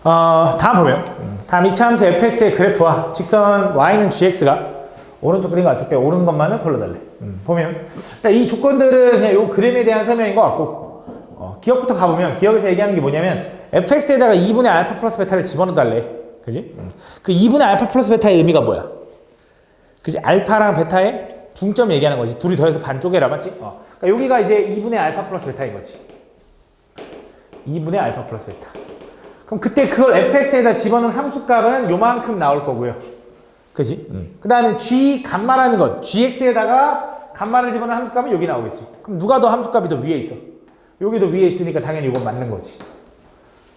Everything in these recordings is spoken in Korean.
다음 보면 다음 이차함수 fx의 그래프와 직선 y는 gx가 오른쪽 그림 같을 때 오른 것만을 골라달래. 보면 일단 이 조건들은 그냥 요 그림에 대한 설명인 것 같고 기억부터 가보면 기억에서 얘기하는 게 뭐냐면 fx에다가 2분의 알파 플러스 베타를 집어넣어달래. 그지? 그 2분의 알파 플러스 베타의 의미가 뭐야? 그지? 알파랑 베타의 중점 얘기하는 거지. 둘이 더해서 반 쪼개라, 맞지? 그러니까 여기가 이제 2분의 알파 플러스 베타인 거지. 2분의 알파 플러스 베타. 그럼 그때 그걸 fx에다 집어넣은 함수값은 요만큼 나올 거고요. 그지? 그 다음에 g 감마라는 것, gx에다가 감마를 집어넣은 함수값은 여기 나오겠지. 그럼 누가 더 함수값이 더 위에 있어? 여기도 위에 있으니까 당연히 이건 맞는 거지.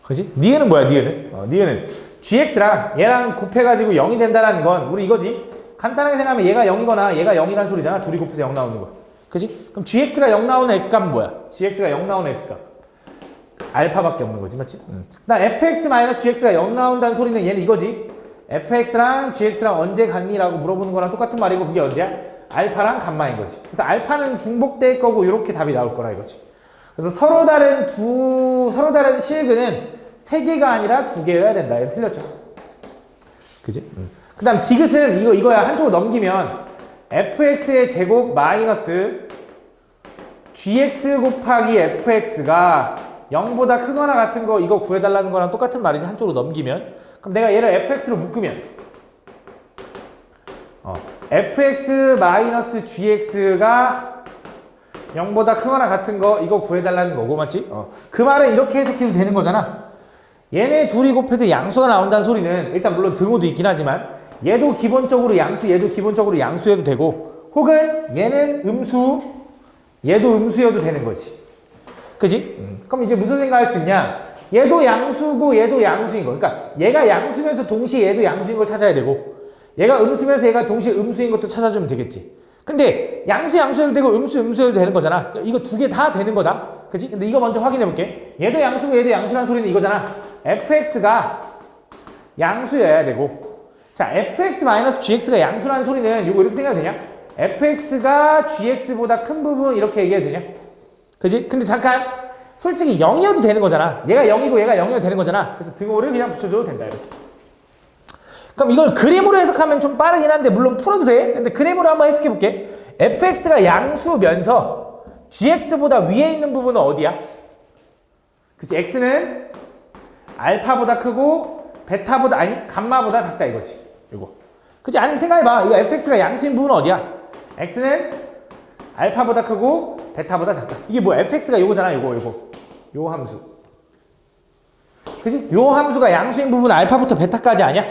그지? 니은은 뭐야, 니은은? 니은은 gx랑 얘랑 곱해가지고 0이 된다라는 건 우리 이거지. 간단하게 생각하면 얘가 0이거나 얘가 0이란 소리잖아. 둘이 곱해서 0 나오는 거. 그지? 그럼 gx가 0 나오는 x값은 뭐야? gx가 0 나오는 x값. 알파밖에 없는 거지, 맞지? 나 fx-gx가 0 나온다는 소리는 얘는 이거지. fx랑 gx랑 언제 같니라고 물어보는 거랑 똑같은 말이고 그게 언제야? 알파랑 감마인 거지. 그래서 알파는 중복될 거고 이렇게 답이 나올 거라 이거지. 그래서 서로 다른 실근은 3개가 아니라 2개여야 된다. 이거 틀렸죠? 그지? 그 다음 디귿은 이거야. 한쪽으로 넘기면 fx의 제곱 마이너스 gx 곱하기 fx가 0보다 크거나 같은 거 이거 구해달라는 거랑 똑같은 말이지. 한쪽으로 넘기면 그럼 내가 얘를 fx로 묶으면 fx-gx가 0보다 크거나 같은 거 이거 구해달라는 거고, 맞지? 그 말은 이렇게 해석해도 되는 거잖아. 얘네 둘이 곱해서 양수가 나온다는 소리는 일단 물론 등호도 있긴 하지만 얘도 기본적으로 양수, 얘도 기본적으로 양수여도 되고 혹은 얘는 음수, 얘도 음수여도 되는 거지. 그지? 그럼 이제 무슨 생각할 수 있냐? 얘도 양수고 얘도 양수인 거. 그러니까 얘가 양수면서 동시에 얘도 양수인 걸 찾아야 되고 얘가 음수면서 얘가 동시에 음수인 것도 찾아주면 되겠지. 근데 양수여도 되고 음수여도 되는 거잖아. 이거 2개 다 되는 거다. 그치? 근데 이거 먼저 확인해 볼게. 얘도 양수고 얘도 양수라는 소리는 이거잖아. fx가 양수여야 되고 자, fx-gx가 양수라는 소리는 이거 이렇게 생각해도 되냐? fx가 gx보다 큰 부분 이렇게 얘기해도 되냐? 그지? 근데 잠깐 솔직히 0이어도 되는 거잖아. 얘가 0이고 얘가 0이어도 되는 거잖아. 그래서 등호를 그냥 붙여줘도 된다 이렇게. 그럼 이걸 그림으로 해석하면 좀 빠르긴 한데 물론 풀어도 돼. 근데 그림으로 한번 해석해 볼게. fx가 양수면서 gx보다 위에 있는 부분은 어디야? 그치? x는 알파보다 크고 베타보다 아니 감마보다 작다 이거지. 이거. 그치? 아니면 생각해봐. 이거 fx가 양수인 부분은 어디야? x는 알파보다 크고 베타보다 작다. 이게 뭐야? fx가 요거잖아. 요거. 요 함수. 그치? 요 함수가 양수인 부분은 알파부터 베타까지 아니야?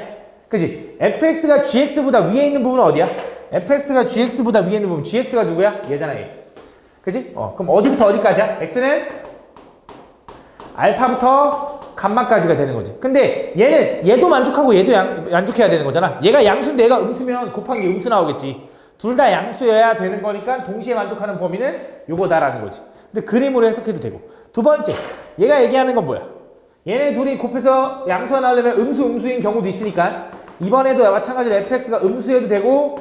그치? fx가 gx보다 위에 있는 부분은 어디야? fx가 gx보다 위에 있는 부분. gx가 누구야? 얘잖아, 얘. 그치? 그럼 어디부터 어디까지야? x는 알파부터 감마까지가 되는 거지. 근데 얘도 만족하고 얘도 만족해야 되는 거잖아. 얘가 양수인데 얘가 음수면 곱한 게 음수 나오겠지. 둘 다 양수여야 되는 거니까 동시에 만족하는 범위는 요거다라는 거지. 근데 그림으로 해석해도 되고. 두 번째, 얘가 얘기하는 건 뭐야? 얘네 둘이 곱해서 양수가 나오려면 음수인 경우도 있으니까 이번에도 마찬가지로 fx가 음수여도 되고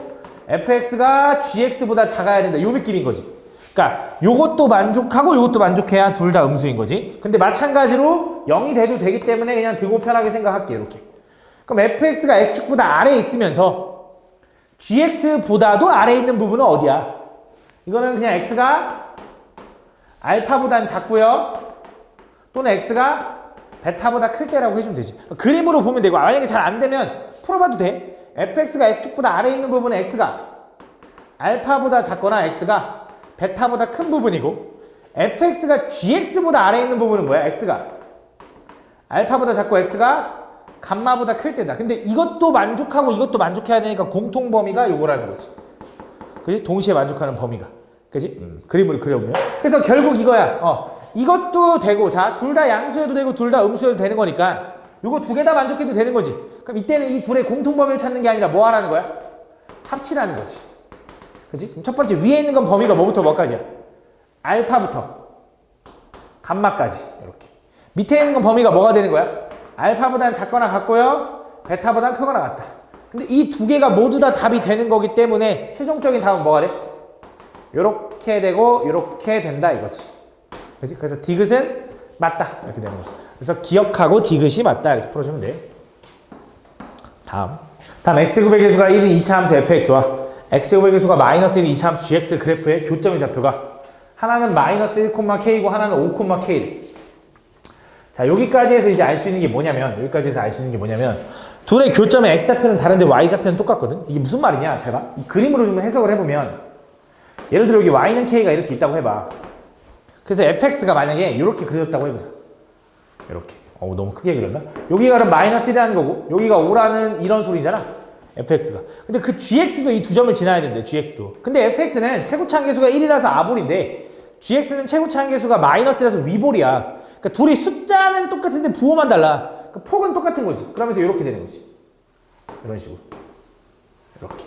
fx가 gx보다 작아야 된다. 요 느낌인 거지. 그러니까 요것도 만족하고 요것도 만족해야 둘 다 음수인 거지. 근데 마찬가지로 0이 돼도 되기 때문에 그냥 등호 편하게 생각할게. 이렇게. 그럼 fx가 x축보다 아래에 있으면서 gx보다도 아래에 있는 부분은 어디야? 이거는 그냥 x가 알파보단 작고요. 또는 x가 베타보다 클 때라고 해주면 되지. 그림으로 보면 되고 만약에 잘 안 되면 풀어봐도 돼. fx가 x축보다 아래에 있는 부분은 x가 알파보다 작거나 x가 베타보다 큰 부분이고 fx가 gx보다 아래에 있는 부분은 뭐야? x가 알파보다 작고 x가 감마보다 클 때다. 근데 이것도 만족하고 이것도 만족해야 되니까 공통 범위가 요거라는 거지. 그지? 동시에 만족하는 범위가. 그지? 그림으로 그려보면. 그래서 결국 이거야. 이것도 되고, 자, 둘 다 양수여도 되고, 둘 다 음수여도 되는 거니까, 요거 2개 다 만족해도 되는 거지. 그럼 이때는 이 둘의 공통 범위를 찾는 게 아니라 뭐 하라는 거야? 합치라는 거지. 그지? 그럼 첫 번째, 위에 있는 건 범위가 뭐부터 뭐까지야? 알파부터 감마까지. 이렇게. 밑에 있는 건 범위가 뭐가 되는 거야? 알파보다는 작거나 같고요. 베타보다는 크거나 같다. 근데 이 2개가 모두 다 답이 되는 거기 때문에 최종적인 답은 뭐가 돼? 요렇게 되고 요렇게 된다 이거지. 그치? 그래서 디귿은 맞다 이렇게 되는 거지. 그래서 기억하고 디귿이 맞다 이렇게 풀어주면 돼. 다음 x제곱의 계수가 1인 2차 함수 fx와 x제곱의 계수가 마이너스 1인 2차 함수 gx 그래프의 교점의 좌표가 하나는 마이너스 1,k이고 하나는 5,k래. 자, 여기까지 해서 이제 알 수 있는 게 뭐냐면, 둘의 교점의 x좌표는 다른데 y좌표는 똑같거든? 이게 무슨 말이냐? 잘 봐. 이 그림으로 좀 해석을 해보면, 예를 들어 여기 y는 k가 이렇게 있다고 해봐. 그래서 fx가 만약에 이렇게 그려졌다고 해보자. 이렇게. 너무 크게 그렸나? 여기가 그럼 마이너스 1이라는 거고, 여기가 5라는 이런 소리잖아. fx가. 근데 그 gx도 이 두 점을 지나야 된대, gx도. 근데 fx는 최고차항계수가 1이라서 아볼인데, gx는 최고차항계수가 마이너스라서 위볼이야. 그러니까 둘이 숫자는 똑같은데 부호만 달라. 그러니까 폭은 똑같은 거지. 그러면서 이렇게 되는 거지. 이런 식으로. 이렇게.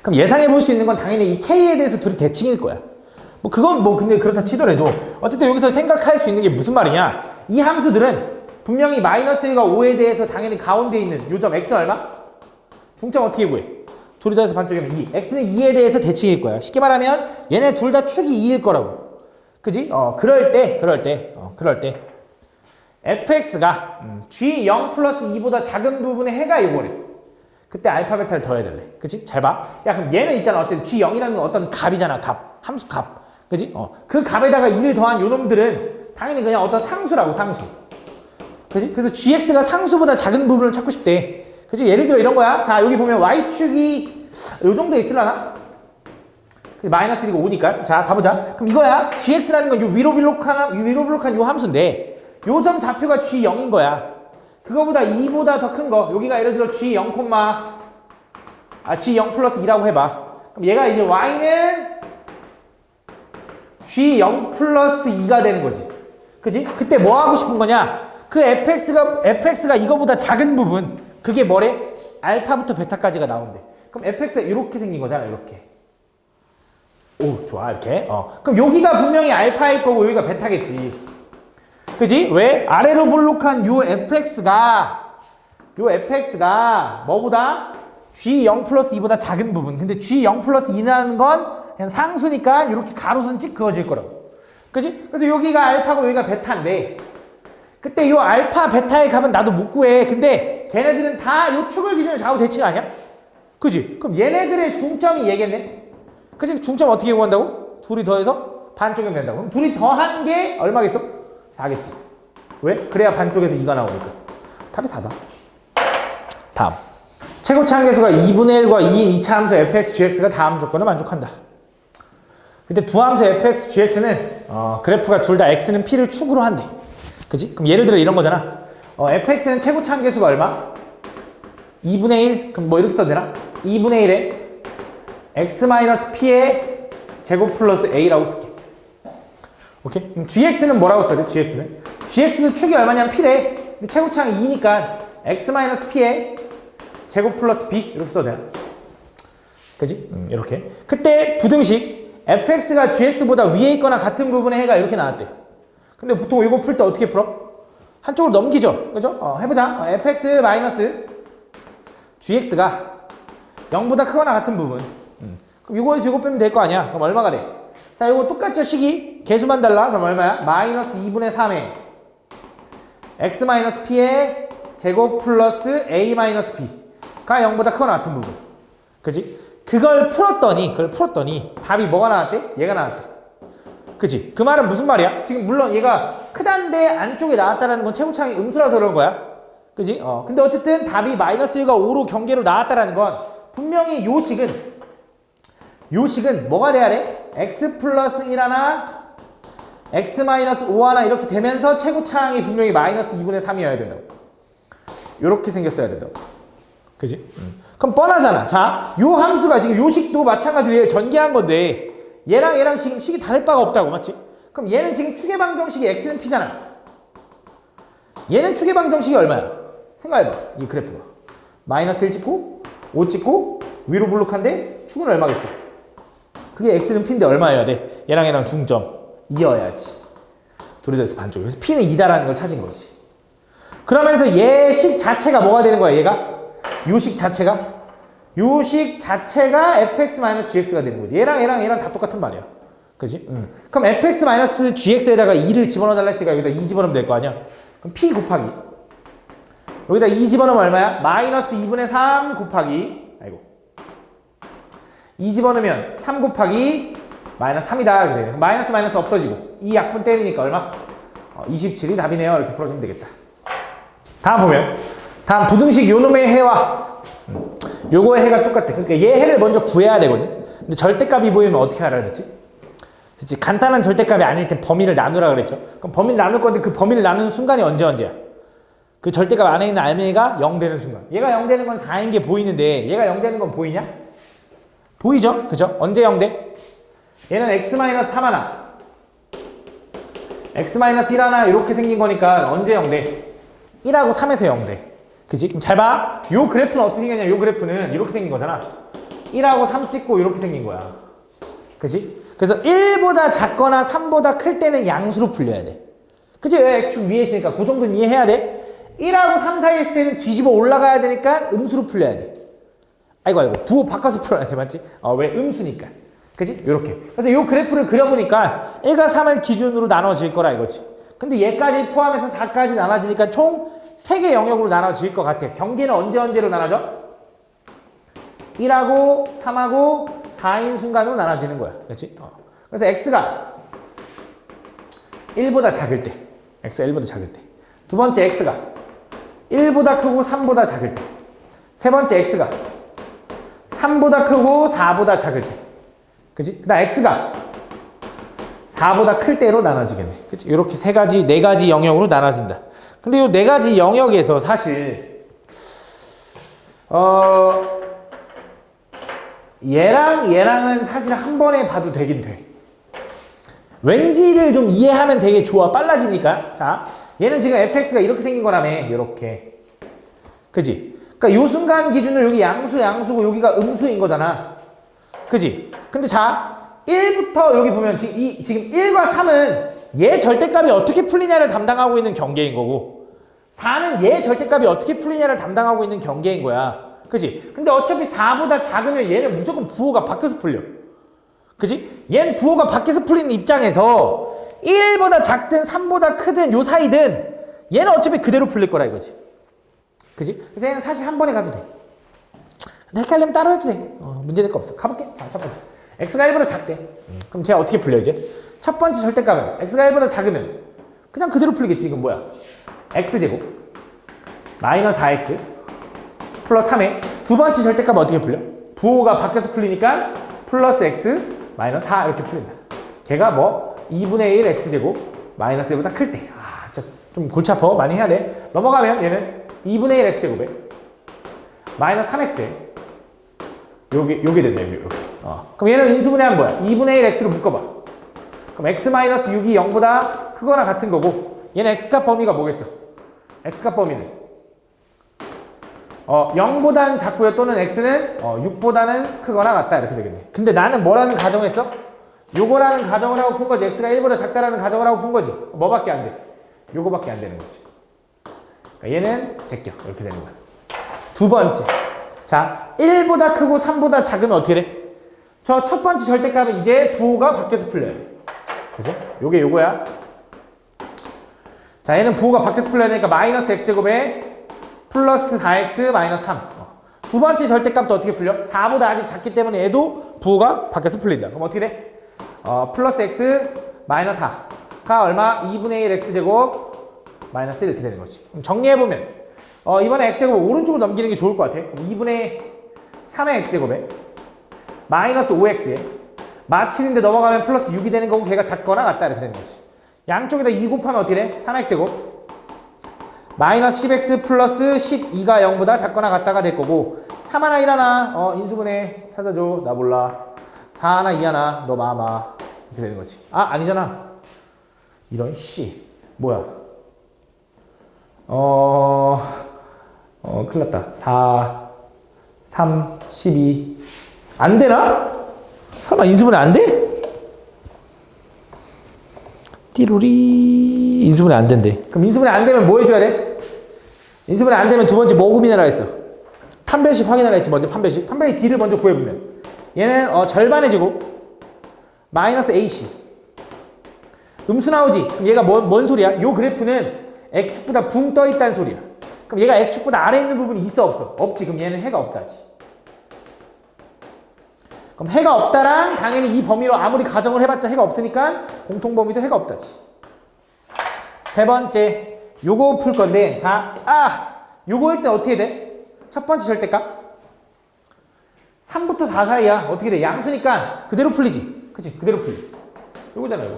그럼 예상해 볼 수 있는 건 당연히 이 k에 대해서 둘이 대칭일 거야. 뭐 그건 뭐 근데 그렇다 치더라도 어쨌든 여기서 생각할 수 있는 게 무슨 말이냐? 이 함수들은 분명히 마이너스 1과 5에 대해서 당연히 가운데 있는 요점 x는 얼마? 중점 어떻게 구해? 둘이 더해서 반쪽이면 2. x는 2에 대해서 대칭일 거야. 쉽게 말하면 얘네 둘 다 축이 2일 거라고. 그지? 그럴 때 fx가 g0 플러스 2보다 작은 부분의 해가 이거래. 그때 알파 베타를 더해야 될래. 그지? 잘 봐. 야, 그럼 얘는 있잖아. 어쨌든 g0이라는 건 어떤 값이잖아. 값. 함수 값. 그지? 그 값에다가 2를 더한 요 놈들은 당연히 그냥 어떤 상수라고, 상수. 그지? 그래서 gx가 상수보다 작은 부분을 찾고 싶대. 그지? 예를 들어 이런 거야. 자, 여기 보면 y축이 요 정도에 있으려나? 마이너스 1이고 5니까. 자, 가보자. 그럼 이거야. gx라는 건 요 위로 블록한 요 함수인데, 요 점 좌표가 g0인 거야. 그거보다 2보다 더 큰 거. 여기가 예를 들어 g0, g0 플러스 2라고 해봐. 그럼 얘가 이제 y는 g0 플러스 2가 되는 거지. 그지? 그때 뭐 하고 싶은 거냐? 그 fx가 이거보다 작은 부분. 그게 뭐래? 알파부터 베타까지가 나온대. 그럼 fx가 이렇게 생긴 거잖아. 이렇게. 오, 좋아. 이렇게. 그럼 여기가 분명히 알파일 거고 여기가 베타겠지. 그지? 왜? 아래로 볼록한 요 fx가 뭐보다? g0 플러스 2보다 작은 부분. 근데 g0 플러스 2라는 건 그냥 상수니까 이렇게 가로선 찍 그어질 거라고. 그지? 그래서 여기가 알파고 여기가 베타인데 그때 요 알파 베타의 값은 나도 못 구해. 근데 걔네들은 다 요 축을 기준으로 좌우 대칭 아니야? 그지? 그럼 얘네들의 중점이 얘겠네? 그지? 중점 어떻게 구한다고? 둘이 더해서 반쪽이면 된다고. 그럼 둘이 더한 게 얼마겠어? 4겠지. 왜? 그래야 반쪽에서 2가 나오니까. 답이 4다. 다음. 최고차항계수가 2분의 1과 2인 2차 함수 fx, gx가 다음 조건을 만족한다. 근데 두 함수 fx, gx는 그래프가 둘 다 x는 p를 축으로 한대. 그지? 그럼 예를 들어 이런 거잖아. fx는 최고차항계수가 얼마? 2분의 1? 그럼 뭐 이렇게 써도 되나? 2분의 1에 x-p의 제곱 플러스 a라고 쓸게. 오케이? 그럼 gx는 뭐라고 써야 돼? gx도 축이 얼마냐면 p래. 근데 최고차항이 2니까 x-p의 제곱 플러스 b 이렇게 써도 되나? 그지? 이렇게. 그때 부등식 fx가 gx보다 위에 있거나 같은 부분의 해가 이렇게 나왔대. 근데 보통 이거 풀 때 어떻게 풀어? 한쪽으로 넘기죠? 그죠? 해보자. fx 마이너스 gx가 0보다 크거나 같은 부분. 그럼 이거에서 이거 빼면 될 거 아니야? 그럼 얼마가 돼? 자, 이거 똑같죠? 식이? 개수만 달라? 그럼 얼마야? 마이너스 2분의 3에 x-p의 제곱 플러스 a-p가 0보다 크거나 같은 부분. 그지? 그걸 풀었더니 답이 뭐가 나왔대? 얘가 나왔대. 그지? 그 말은 무슨 말이야? 지금 물론 얘가 크단데 안쪽에 나왔다는 건 최고차항이 음수라서 그런 거야. 그지? 근데 어쨌든 답이 마이너스 1과 5로 경계로 나왔다는 건 분명히 요 식은 뭐가 돼야 돼? x 플러스 1 하나 x 마이너스 5 하나 이렇게 되면서 최고차항이 분명히 마이너스 2분의 3이어야 된다고. 요렇게 생겼어야 된다고. 그지? 그럼 뻔하잖아. 자, 요 함수가 지금 요 식도 마찬가지로 전개한 건데 얘랑 지금 식이 다를 바가 없다고. 맞지? 그럼 얘는 지금 축의 방정식이 x는 p잖아. 얘는 축의 방정식이 얼마야? 생각해봐. 이 그래프가 마이너스 1 찍고 5 찍고 위로 블록한데 축은 얼마겠어? 그게 x는 p인데 얼마여야 돼? 얘랑 중점 2여야지. 둘이 더해서 반쪽. 그래서 p는 2다라는 걸 찾은 거지. 그러면서 얘 식 자체가 뭐가 되는 거야? 얘가? 요 식 자체가 fx-gx가 되는 거지. 얘랑 다 똑같은 말이야. 그지? 그럼 fx-gx에다가 2를 집어넣어 달라 했으니까 여기다 2 집어넣으면 될 거 아니야? 그럼 P 곱하기 여기다 2 집어넣으면 얼마야? 마이너스 2분의 3 곱하기 2 집어넣으면 3 곱하기 마이너스 3이다. 그래. 마이너스 마이너스 없어지고 이 약분 때리니까 얼마? 27이 답이네요. 이렇게 풀어주면 되겠다. 다음 보면 다음 부등식 요놈의 해와 요거의 해가 똑같아. 그러니까 얘 해를 먼저 구해야 되거든. 근데 절대값이 보이면 어떻게 하라 그랬지? 그치? 간단한 절대값이 아닐 때 범위를 나누라 그랬죠. 그럼 범위를 나눌 건데 그 범위를 나누는 순간이 언제야? 그 절대값 안에 있는 알맹이가 0 되는 순간. 얘가 0 되는 건 4인 게 보이는데 얘가 0 되는 건 보이냐? 보이죠? 그죠? 언제 0 돼? 얘는 x-3 하나 x-1 하나 이렇게 생긴 거니까 언제 0 돼? 1하고 3에서 0 돼. 그치? 그럼 잘 봐. 요 그래프는 어떻게 생겼냐? 요 그래프는 이렇게 생긴 거잖아. 1하고 3 찍고 이렇게 생긴 거야. 그치? 그래서 1보다 작거나 3보다 클 때는 양수로 풀려야 돼. 그치? x축 위에 있으니까 그 정도는 이해해야 돼. 1하고 3 사이에 있을 때는 뒤집어 올라가야 되니까 음수로 풀려야 돼. 아이고 부호 바꿔서 풀어야 돼. 맞지? 왜? 음수니까. 그치? 요렇게. 그래서 요 그래프를 그려보니까 1과 3을 기준으로 나눠질 거라 이거지. 근데 얘까지 포함해서 4까지 나눠지니까 총 3개 영역으로 나눠질 것 같아. 경계는 언제로 나눠져? 1하고 3하고 4인 순간으로 나눠지는 거야. 그치? 그래서 x가 1보다 작을 때 x가 1보다 작을 때 두 번째 x가 1보다 크고 3보다 작을 때 세 번째 x가 3보다 크고 4보다 작을 때 그치? 그 다음 x가 4보다 클 때로 나눠지겠네. 그치? 이렇게 네 가지 영역으로 나눠진다. 근데 이 네 가지 영역에서 사실 얘랑은 사실 한 번에 봐도 되긴 돼. 왠지를 좀 이해하면 되게 좋아. 빨라지니까. 자, 얘는 지금 fx가 이렇게 생긴 거라며. 이렇게. 그지? 그러니까 요 순간 기준으로 여기 양수고 여기가 음수인 거잖아. 그지? 근데 자, 1부터 여기 보면 지금 1과 3은 얘 절대값이 어떻게 풀리냐를 담당하고 있는 경계인 거고 4는 얘 절대값이 어떻게 풀리냐를 담당하고 있는 경계인 거야. 그지? 근데 어차피 4보다 작으면 얘는 무조건 부호가 밖에서 풀려. 그지? 얘는 부호가 밖에서 풀리는 입장에서 1보다 작든 3보다 크든 요 사이든 얘는 어차피 그대로 풀릴 거라 이거지. 그지? 그래서 얘는 사실 한 번에 가도 돼. 근데 헷갈리면 따로 해도 돼. 문제될 거 없어. 가볼게. 자, 첫 번째. x가 1보다 작대. 그럼 쟤 어떻게 풀려 이제? 첫 번째 절대값은 x가 1보다 작으면 그냥 그대로 풀리겠지. 이건 뭐야? x제곱 마이너스 4x 플러스 3에 두 번째 절대값은 어떻게 풀려? 부호가 밖에서 풀리니까 플러스 x 마이너스 4 이렇게 풀린다. 걔가 뭐 2분의 1 x제곱 마이너스 1보다 클 때. 진짜 좀 골치 아파. 많이 해야 돼. 넘어가면 얘는 2분의 1 x제곱에 마이너스 3x에 요게 됐네. 요게. 그럼 얘는 인수분해하면 뭐야? 2분의 1 x로 묶어봐. 그럼 x 마이너스 6이 0보다 크거나 같은 거고 얘는 x값 범위가 뭐겠어? x값 범위는 0보다는 작고요. 또는 x는 6보다는 크거나 같다. 이렇게 되겠네. 근데 나는 뭐라는 가정했어? 요거라는 가정을 하고 푼 거지. x가 1보다 작다라는 가정을 하고 푼 거지. 뭐밖에 안 돼? 요거밖에 안 되는 거지. 그러니까 얘는 제껴. 이렇게 되는 거야. 두 번째. 자, 1보다 크고 3보다 작으면 어떻게 돼? 저 첫 번째 절대값은 이제 부호가 밖에서 풀려요. 그죠? 요게 요거야. 자, 얘는 부호가 밖에서 풀려야 되니까 마이너스 x제곱에 플러스 4x 마이너스 3. 두 번째 절대값도 어떻게 풀려? 4보다 아직 작기 때문에 얘도 부호가 밖에서 풀린다. 그럼 어떻게 돼? 플러스 x 마이너스 4가 얼마? 2분의 1 x제곱 마이너스 1 이렇게 되는 거지. 그럼 정리해보면 이번에 x제곱 오른쪽으로 넘기는 게 좋을 것 같아. 2분의 3의 x제곱에 마이너스 5x에 마치는데 넘어가면 플러스 6이 되는 거고 걔가 작거나 같다 이렇게 되는 거지. 양쪽에다 2 곱하면 어떻게 돼? 3x제곱 마이너스 10x 플러스 12가 0보다 작거나 같다가 될 거고 3 하나 1 하나 인수분해 찾아줘. 나 몰라. 4 하나 2 하나 너 마마 이렇게 되는 거지. 아니잖아. 이런 씨 뭐야. 큰일 났다. 4 3 12 안 되나? 설마 인수분해 안 돼? 띠로리 인수분해 안 된대. 그럼 인수분해 안 되면 뭐 해줘야 돼? 인수분해 안 되면 두 번째 뭐 고민하라 했어? 판별식 확인하라 했지. 먼저 판별식 D를 먼저 구해보면 얘는 절반의 제곱 마이너스 AC 음수 나오지? 그럼 얘가 뭔 소리야? 요 그래프는 x축보다 붕 떠 있다는 소리야. 그럼 얘가 x축보다 아래에 있는 부분이 있어 없어? 없지. 그럼 얘는 해가 없다지. 그럼 해가 없다랑 당연히 이 범위로 아무리 가정을 해봤자 해가 없으니까 공통범위도 해가 없다지. 세 번째, 요거 풀 건데, 자, 요거 할 때 어떻게 돼? 첫 번째 절대값 3부터 4 사이야. 어떻게 돼? 양수니까 그대로 풀리지. 그치? 그대로 풀려. 요거잖아, 요거.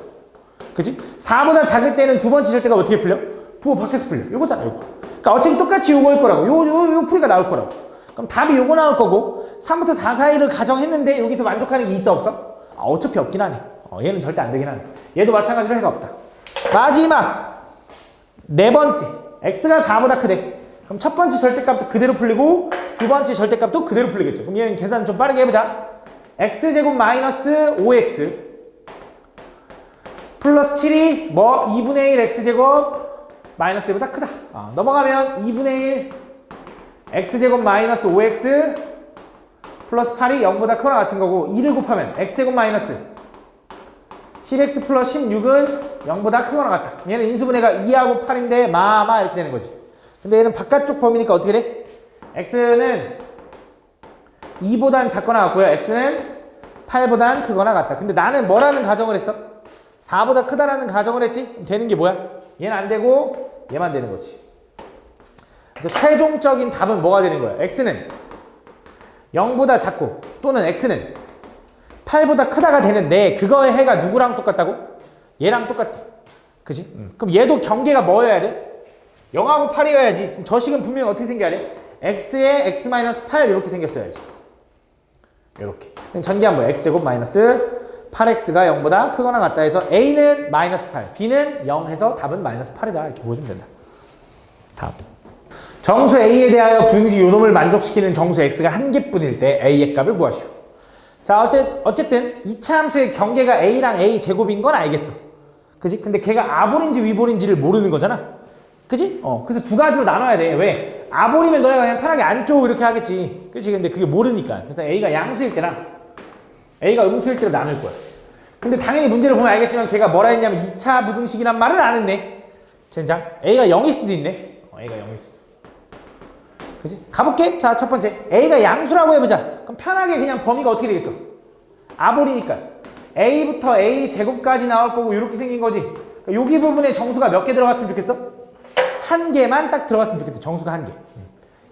그치? 4보다 작을 때는 두 번째 절대값 어떻게 풀려? 부호 밖에서 풀려. 요거잖아, 요거. 그러니까 어차피 똑같이 요거일 거라고. 요 풀이가 나올 거라고. 그럼 답이 요거 나올 거고, 3부터 4 사이를 가정했는데 여기서 만족하는 게 있어 없어? 어차피 없긴 하네. 얘는 절대 안 되긴 하네. 얘도 마찬가지로 해가 없다. 마지막 네 번째, x가 4보다 크대. 그럼 첫 번째 절대값도 그대로 풀리고 두 번째 절대값도 그대로 풀리겠죠. 그럼 얘는 계산 좀 빠르게 해보자. x제곱 마이너스 5x 플러스 7이 뭐 2분의 1 x제곱 마이너스 1보다 크다. 넘어가면 2분의 1 x제곱 마이너스 5x 플러스 8이 0보다 크거나 같은 거고 2를 곱하면 x제곱 마이너스 10x 플러스 16은 0보다 크거나 같다. 얘는 인수분해가 2하고 8인데 마마 이렇게 되는 거지. 근데 얘는 바깥쪽 범위니까 어떻게 돼? x는 2보단 작거나 같고요. x는 8보단 크거나 같다. 근데 나는 뭐라는 가정을 했어? 4보다 크다라는 가정을 했지? 되는 게 뭐야? 얘는 안 되고 얘만 되는 거지. 그래서 최종적인 답은 뭐가 되는 거야? x는 0보다 작고 또는 x는 8보다 크다가 되는데 그거의 해가 누구랑 똑같다고? 얘랑 똑같대. 그지? 그럼 얘도 경계가 뭐여야 돼? 0하고 8이어야지. 저 식은 분명히 어떻게 생겨야 돼? x에 x-8 이렇게 생겼어야지. 이렇게. 전개한 뭐야? x제곱 마이너스 8x가 0보다 크거나 같다 해서 a는 마이너스 8, b는 0 해서 답은 마이너스 8이다. 이렇게 보여주면 된다. 답. 정수 a에 대하여 분식 요놈을 만족시키는 정수 x가 한 개뿐일 때 a의 값을 구하시오. 자, 어쨌든 2차 함수의 경계가 a랑 a 제곱인 건 알겠어. 그지? 근데 걔가 아볼인지 위볼인지를 모르는 거잖아. 그지? 그래서 두 가지로 나눠야 돼. 왜? 아볼이면 너네가 그냥 편하게 안쪽 이렇게 하겠지. 그치? 근데 그게 모르니까. 그래서 a가 양수일 때랑 a가 음수일 때로 나눌 거야. 근데 당연히 문제를 보면 알겠지만 걔가 뭐라 했냐면 2차 부등식이란 말은 안 했네. 젠장. a가 0일 수도 있네. a가 0일 수도. 그치? 가볼게. 자, 첫 번째. a가 양수라고 해보자. 그럼 편하게 그냥 범위가 어떻게 되겠어? 아볼이니까. a부터 a 제곱까지 나올 거고 이렇게 생긴 거지. 그러니까 여기 부분에 정수가 몇 개 들어갔으면 좋겠어? 한 개만 딱 들어갔으면 좋겠대. 정수가 한 개.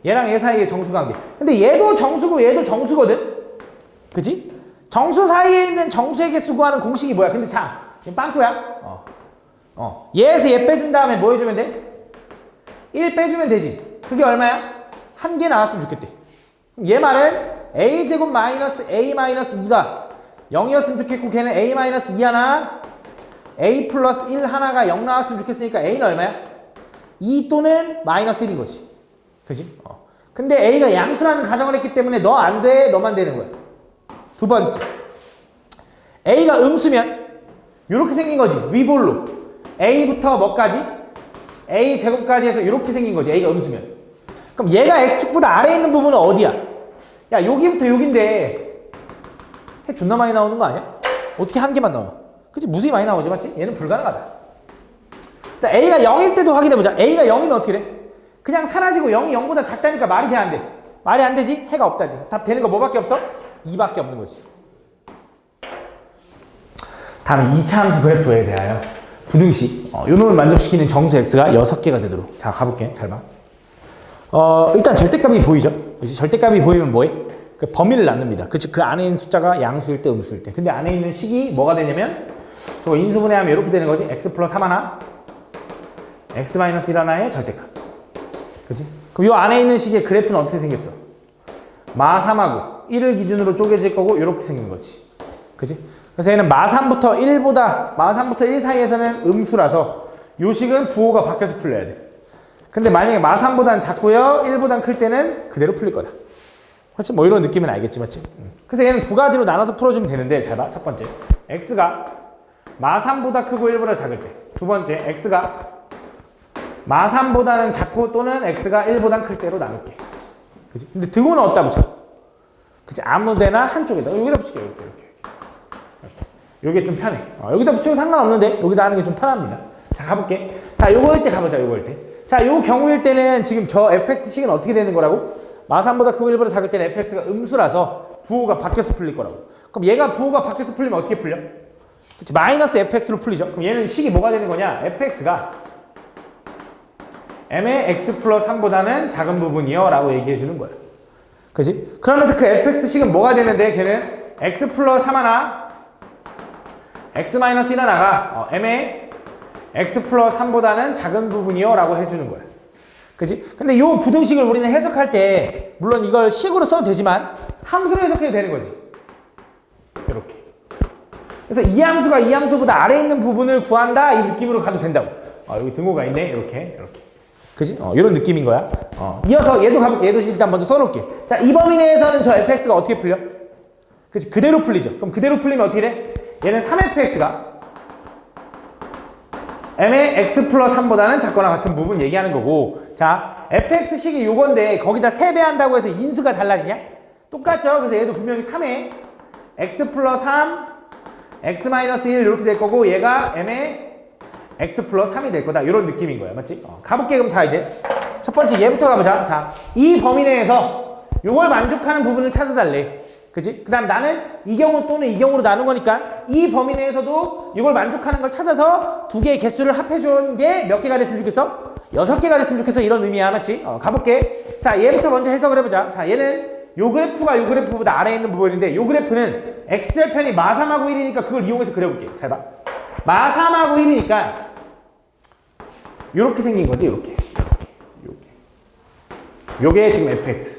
얘랑 얘 사이에 정수가 한 개. 근데 얘도 정수고 얘도 정수거든? 그치? 정수 사이에 있는 정수의 개수 구하는 공식이 뭐야? 근데 자, 지금 빵꾸야. 얘에서 얘 빼준 다음에 뭐 해주면 돼? 1 빼주면 되지. 그게 얼마야? 한 개 나왔으면 좋겠대. 그럼 얘 말은 a제곱 마이너스 a 마이너스 2가 0이었으면 좋겠고 걔는 a 마이너스 2 하나 a 플러스 1 하나가 0 나왔으면 좋겠으니까 a는 얼마야? 2 또는 마이너스 1인 거지. 그지? 근데 a가 양수라는 가정을 했기 때문에 너 안 돼, 너만 되는 거야. 두 번째. a가 음수면 이렇게 생긴 거지. 위볼로. a부터 뭐까지? a 제곱까지 해서 이렇게 생긴 거지. a가 음수면. 그럼 얘가 x축보다 아래에 있는 부분은 어디야? 야, 여기부터 여긴데 해 존나 많이 나오는 거 아니야? 어떻게 한 개만 나와? 그치? 무수히 많이 나오지, 맞지? 얘는 불가능하다. a가 0일 때도 확인해보자. a가 0이면 어떻게 돼? 그냥 사라지고 0이 0보다 작다니까 말이 돼, 안 돼? 말이 안 되지? 해가 없다지. 답 되는 거 뭐밖에 없어? 2밖에 없는 거지. 다음 2차 함수 그래프에 대하여 부등식 요놈을 만족시키는 정수 x가 6개가 되도록. 자, 가볼게. 잘 봐. 일단 절대값이 보이죠? 그치? 절대값이 보이면 뭐해? 그 범위를 나눕니다. 그치? 그 안에 있는 숫자가 양수일 때 음수일 때. 근데 안에 있는 식이 뭐가 되냐면 저거 인수분해하면 이렇게 되는 거지. x 플러스 3 하나 x 마이너스 1 하나의 절대값. 그치? 그럼 이 안에 있는 식의 그래프는 어떻게 생겼어? 마 3하고 1을 기준으로 쪼개질 거고 이렇게 생긴 거지. 그치? 그래서 얘는 마 3부터 1 사이에서는 음수라서 요 식은 부호가 바뀌어서 풀려야 돼. 근데 만약에 마 3보단 작고요 1보단 클 때는 그대로 풀릴 거다. 그렇지? 뭐 이런 느낌은 알겠지, 맞지? 그래서 얘는 두 가지로 나눠서 풀어주면 되는데 잘 봐. 첫 번째, x가 마 3보다 크고 1보다 작을 때. 두 번째, x가 마 3보다는 작고 또는 x가 1보단 클 때로 나눌게. 그치? 근데 등호는 어디다 붙여? 그치? 아무 데나 한쪽에다. 여기다 붙일게. 이렇게. 요게 좀 편해. 여기다 붙여도 상관없는데 여기다 하는 게 좀 편합니다. 자, 가볼게. 자, 요거일 때 가보자, 요거일 때. 자, 요 경우일 때는 지금 저 fx식은 어떻게 되는 거라고? 마삼보다 크고 1보다 작을 때는 fx가 음수라서 부호가 바뀌어서 풀릴 거라고. 그럼 얘가 부호가 바뀌어서 풀리면 어떻게 풀려? 그치, 마이너스 fx로 풀리죠. 그럼 얘는 식이 뭐가 되는 거냐? fx가 m의 x 플러스 3보다는 작은 부분이요 라고 얘기해 주는 거야. 그지? 그러면서 그 fx식은 뭐가 되는데 걔는 x 플러스 3 하나 x 마이너스 1 하나가 m의 x 플러스 3보다는 작은 부분이요 라고 해주는 거야. 그지? 근데 이 부등식을 우리는 해석할 때 물론 이걸 식으로 써도 되지만 함수로 해석해도 되는 거지. 이렇게. 그래서 이 함수가 이 함수보다 아래에 있는 부분을 구한다 이 느낌으로 가도 된다고. 여기 등호가 있네. 이렇게. 그지? 이런 느낌인 거야. 이어서 얘도 가볼게. 얘도 일단 먼저 써놓을게. 자, 이 범위 내에서는 저 fx가 어떻게 풀려? 그치? 그대로 풀리죠. 그럼 그대로 풀리면 어떻게 돼? 얘는 3fx가 m의 x 플러스 3보다는 작거나 같은 부분 얘기하는 거고, 자, fx식이 요건데 거기다 세배한다고 해서 인수가 달라지냐? 똑같죠? 그래서 얘도 분명히 3에 x 플러스 3, x 마이너스 1 이렇게 될 거고, 얘가 m의 x 플러스 3이 될 거다. 이런 느낌인 거야. 맞지? 가볼게. 그럼 자, 이제 첫 번째 얘부터 가보자. 자, 이 범위 내에서 요걸 만족하는 부분을 찾아달래. 그치? 그 다음 나는 이 경우 또는 이 경우로 나눈 거니까 이 범위 내에서도 이걸 만족하는 걸 찾아서 두 개의 개수를 합해준 게 몇 개가 됐으면 좋겠어? 6개가 됐으면 좋겠어. 이런 의미야. 맞지? 가볼게. 자, 얘부터 먼저 해석을 해보자. 자, 얘는 요 그래프가 요 그래프보다 아래에 있는 부분인데 요 그래프는 x절편이 마3하고 1이니까 그걸 이용해서 그려볼게. 잘 봐. 마3하고 1이니까 요렇게 생긴 거지. 요게 지금 fx.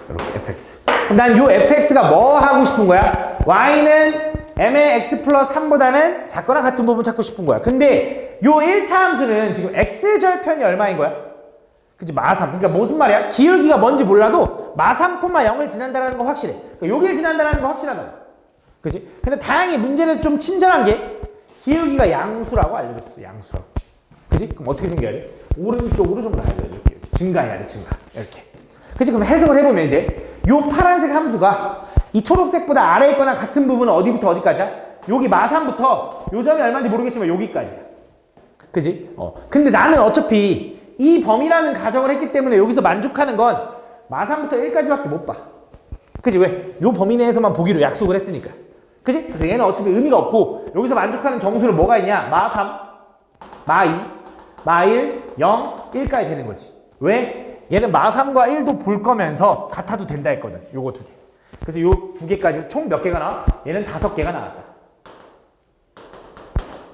요렇게 fx. 그럼 난 요 fx가 뭐 하고 싶은 거야? y는 m의 x 플러스 3보다는 작거나 같은 부분 찾고 싶은 거야. 근데 요 1차 함수는 지금 x절편이 얼마인 거야? 그치? 마3. 그러니까 무슨 말이야? 기울기가 뭔지 몰라도 마3, 0을 지난다는 거 확실해. 그러니까 여길 지난다는 거 확실하다. 그치? 근데 다행히 문제는 좀 친절한 게 기울기가 양수라고 알려줬어. 양수라고. 그치? 그럼 어떻게 생겨야 돼? 오른쪽으로 좀 가야 돼. 이렇게. 증가해야 돼. 증가. 이렇게. 그치? 그럼 해석을 해보면 이제 요 파란색 함수가 이 초록색보다 아래에 있거나 같은 부분은 어디부터 어디까지야? 여기 마3부터 요 점이 얼마인지 모르겠지만 여기까지야. 그치? 근데 나는 어차피 이 범위라는 가정을 했기 때문에 여기서 만족하는 건 마3부터 1까지밖에 못 봐. 그치? 왜? 요 범위 내에서만 보기로 약속을 했으니까. 그치? 그래서 얘는 어차피 의미가 없고 여기서 만족하는 정수는 뭐가 있냐? 마3, 마2, 마1, 0, 1까지 되는 거지. 왜? 얘는 마3과 1도 볼 거면서 같아도 된다 했거든. 요거 두 개. 그래서 요 두 개까지 총 몇 개가 나와? 얘는 5개가 나왔다.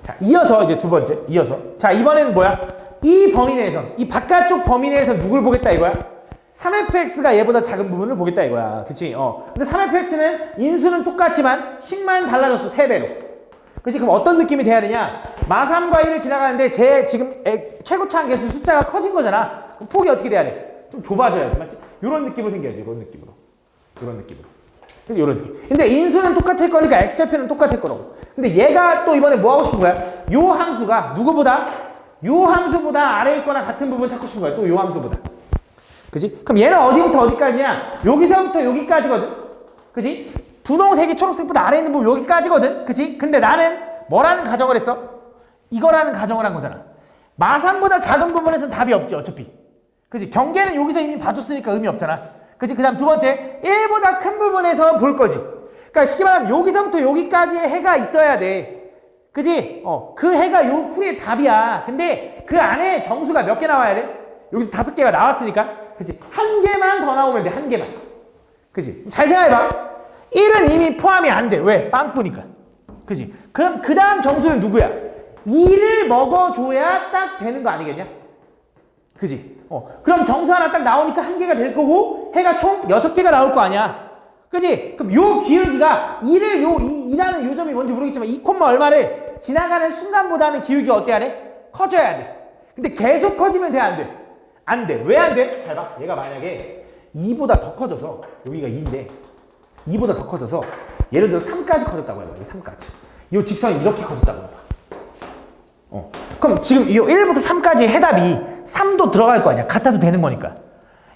자, 이어서 이제 두 번째. 이어서. 자, 이번에는 뭐야? 이 범위 내에서, 이 바깥쪽 범위 내에서 누굴 보겠다 이거야? 3fx가 얘보다 작은 부분을 보겠다 이거야. 그치? 근데 3fx는 인수는 똑같지만 식만 달라졌어. 3배로. 그치? 그럼 어떤 느낌이 돼야 되냐? 마3과 1을 지나가는데 제 지금 최고차한 개수 숫자가 커진 거잖아. 그럼 폭이 어떻게 돼야 돼? 좀 좁아져야지. 맞지? 요런 느낌으로 생겨야지. 요런 느낌으로. 요런 느낌으로. 그래서 요런 느낌. 근데 인수는 똑같을 거니까 x좌표는 똑같을 거라고. 근데 얘가 또 이번에 뭐 하고 싶은 거야? 요 함수가 누구보다? 요 함수보다 아래에 있거나 같은 부분 찾고 싶은 거야. 또 요 함수보다. 그지? 그럼 얘는 어디부터 어디까지냐? 여기서부터 여기까지거든. 그지? 분홍색이 초록색보다 아래에 있는 부분 여기까지거든. 그지? 근데 나는 뭐라는 가정을 했어? 이거라는 가정을 한 거잖아. 마3보다 작은 부분에서는 답이 없지 어차피. 그지? 경계는 여기서 이미 봐줬으니까 의미 없잖아. 그지? 그 다음 두 번째 1보다 큰 부분에서 볼 거지. 그러니까 쉽게 말하면 여기서부터 여기까지의 해가 있어야 돼. 그지? 그 해가 요 풀이의 답이야. 근데 그 안에 정수가 몇 개 나와야 돼? 여기서 5개가 나왔으니까. 그치? 한 개만 더 나오면 돼. 한 개만. 그치? 잘 생각해봐. 1은 이미 포함이 안 돼. 왜? 빵꾸니까. 그치? 그럼 그 다음 정수는 누구야? 2를 먹어줘야 딱 되는 거 아니겠냐? 그치? 그럼 정수 하나 딱 나오니까 한 개가 될 거고 해가 총 6개가 나올 거 아니야. 그치? 그럼 요 기울기가 2라는 요 점이 뭔지 모르겠지만 2, 얼마를 지나가는 순간보다는 기울기가 어때야 돼? 커져야 돼. 근데 계속 커지면 돼? 안 돼? 안 돼. 왜 안 돼? 잘 봐. 얘가 만약에 2보다 더 커져서 여기가 2인데 2보다 더 커져서 예를 들어 3까지 커졌다고 해봐. 여기 3까지. 이 직선이 이렇게 커졌다고 해봐. 그럼 지금 이 1부터 3까지 해답이 3도 들어갈 거 아니야. 같아도 되는 거니까.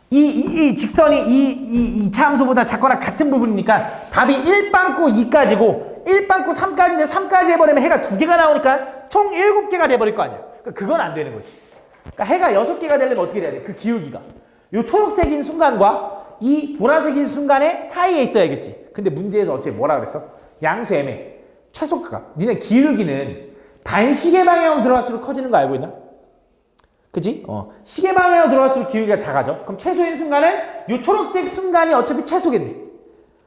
이 직선이 이 차함수보다 작거나 같은 부분이니까 답이 1빵꾸 2까지고 1빵꾸 3까지인데 3까지 해버리면 해가 2개가 나오니까 총 7개가 돼버릴 거 아니야. 그러니까 그건 안 되는 거지. 그러니까 해가 6개가 되려면 어떻게 돼야 돼? 그 기울기가 요 초록색인 순간과 이 보라색인 순간의 사이에 있어야겠지. 근데 문제에서 어차피 뭐라 그랬어? 양수 M의 최소값. 니네 기울기는 반시계 방향으로 들어갈수록 커지는 거 알고 있나? 그치? 시계 방향으로 들어갈수록 기울기가 작아져. 그럼 최소인 순간은 요 초록색 순간이 어차피 최소겠네.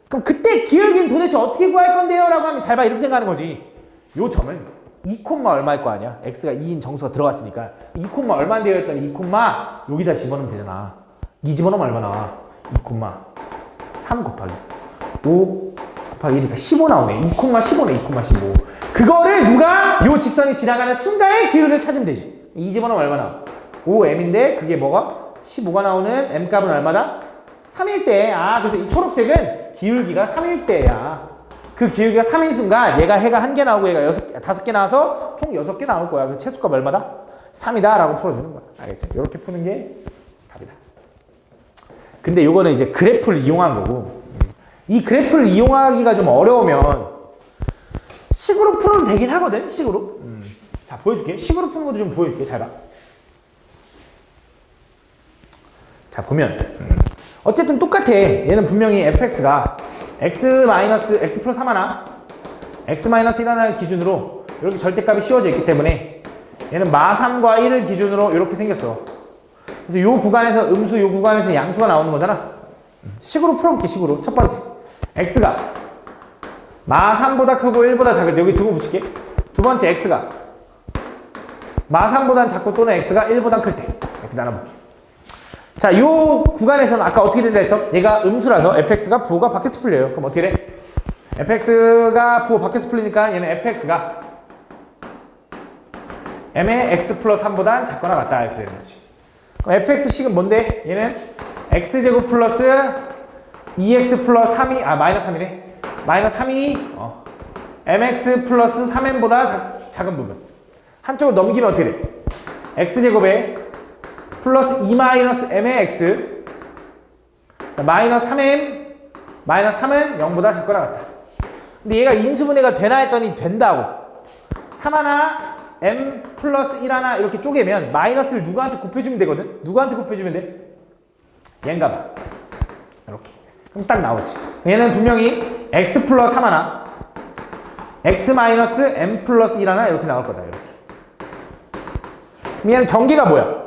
그럼 그때 기울기는 도대체 어떻게 구할 건데요? 라고 하면 잘 봐. 이렇게 생각하는 거지. 요 점은 2, 얼마일 거 아니야? x가 2인 정수가 들어갔으니까 2, 얼마인데요? 했더니 2, 여기다 집어넣으면 되잖아. 2 집어넣으면 얼마 나와? 2, 3 곱하기 5 곱하기 1이니까 15 나오네. 2, 15네. 2, 15. 그거를 누가 요 직선이 지나가는 순간에 기울기를 찾으면 되지. 2 집어넣으면 얼마 나와? 5m인데 그게 뭐가? 15가 나오는 m 값은 얼마다? 3일 때. 그래서 이 초록색은 기울기가 3일 때야. 그 기울기가 3인 순간 얘가 해가 1개 나오고 얘가 5개 나와서 총 6개 나올 거야. 그래서 최소값 얼마다? 3이다 라고 풀어주는 거야. 알겠지? 이렇게 푸는 게 답이다. 근데 요거는 이제 그래프를 이용한 거고, 이 그래프를 이용하기가 좀 어려우면 식으로 풀어도 되긴 하거든. 식으로. 자, 보여줄게. 식으로 푸는 것도 좀 보여줄게. 잘 봐. 자, 보면 어쨌든 똑같아. 얘는 분명히 fx가 x 플러스 3 하나, x 마이너스 1 하나를 기준으로 이렇게 절대값이 씌워져 있기 때문에 얘는 마3과 1을 기준으로 이렇게 생겼어. 그래서 요 구간에서 음수, 요 구간에서 양수가 나오는 거잖아. 식으로 풀어볼게. 식으로. 첫 번째, x가 마3보다 크고 1보다 작을 때 여기 두고 붙일게. 두 번째, x가 마3보단 작고 또는 x가 1보다 클 때 이렇게 나눠볼게. 자, 요 구간에서는 아까 어떻게 된다 했어? 얘가 음수라서 fx가 부호가 밖에서 풀려요. 그럼 어떻게 돼? fx가 부호 밖에서 풀리니까 얘는 fx가 m의 x 플러스 3보단 작거나 같다 이렇게 되는 거지. 그럼 fx식은 뭔데? 얘는 x제곱 플러스 2x 플러스 3이 마이너스 3이네. 마이너스 3이 mx 플러스 3m보다 작은 부분. 한쪽으로 넘기면 어떻게 돼? x제곱에 플러스 2 마이너스 m의 x 마이너스 3m 마이너스 3은 0보다 작거나 같다. 근데 얘가 인수분해가 되나 했더니 된다고. 3 하나 m 플러스 1 하나 이렇게 쪼개면 마이너스를 누구한테 곱해주면 되거든. 누구한테 곱해주면 돼? 얘인가 봐. 이렇게. 그럼 딱 나오지. 얘는 분명히 x 플러스 3 하나 x 마이너스 m 플러스 1 하나 이렇게 나올 거다. 이렇게. 그럼 얘는 경계가 뭐야?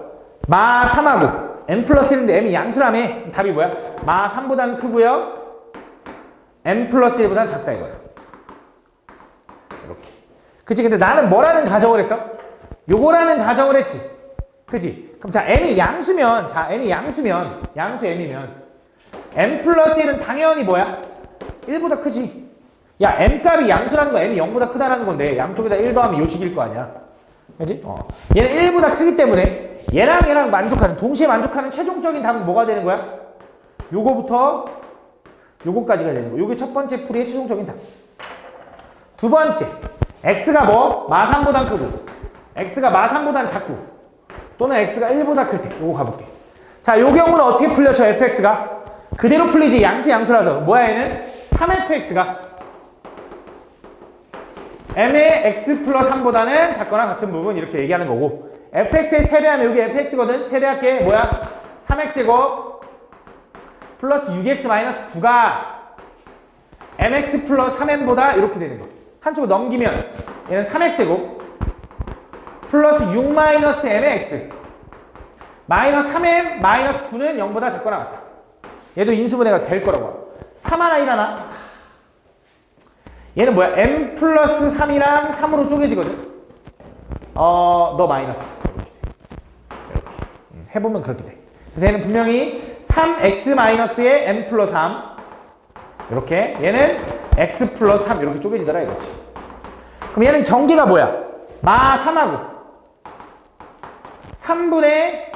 마 3하고 m 플러스 1인데 m이 양수라며. 답이 뭐야? 마 3보다는 크고요 m 플러스 1보다는 작다 이거야. 이렇게. 그치? 근데 나는 뭐라는 가정을 했어? 요거라는 가정을 했지. 그치? 그럼 자, m이 양수면 양수 m이면 m 플러스 1은 당연히 뭐야? 1보다 크지. 야, m 값이 양수라는 거 m이 0보다 크다라는 건데 양쪽에다 1 더하면 요식일 거 아니야. 그치? 얘는 1보다 크기 때문에 얘랑 동시에 만족하는 최종적인 답은 뭐가 되는 거야? 요거부터 요거까지가 되는 거야. 요게 첫 번째 풀이의 최종적인 답. 두 번째, x가 뭐? 마3보단 크고 x가 마3보단 작고 또는 x가 1보다 클 때 요거 가볼게. 자, 요 경우는 어떻게 풀려? 저 fx가 그대로 풀리지. 양수라서 뭐야 얘는? 3fx가 m의 x 플러스 3보다는 작거나 같은 부분 이렇게 얘기하는 거고, fx의 세배하면 여기 fx거든. 세배할게. 뭐야? 3x제곱 플러스 6x 마이너스 9가 mx 플러스 3m보다 이렇게 되는 거. 한쪽으로 넘기면 얘는 3x제곱 플러스 6 마이너스 m의 x 마이너스 3m 마이너스 9는 0보다 작거나 같다. 얘도 인수분해가 될 거라고. 3 하나 1 하나. 얘는 뭐야? m 플러스 3이랑 3으로 쪼개지거든. 너 마이너스. 이렇게. 해보면 그렇게 돼. 그래서 얘는 분명히 3x 마이너스의 m 플러스 3 이렇게. 얘는 x 플러스 3 이렇게 쪼개지더라 이거지. 그럼 얘는 경계가 뭐야? 마 3하고 3분의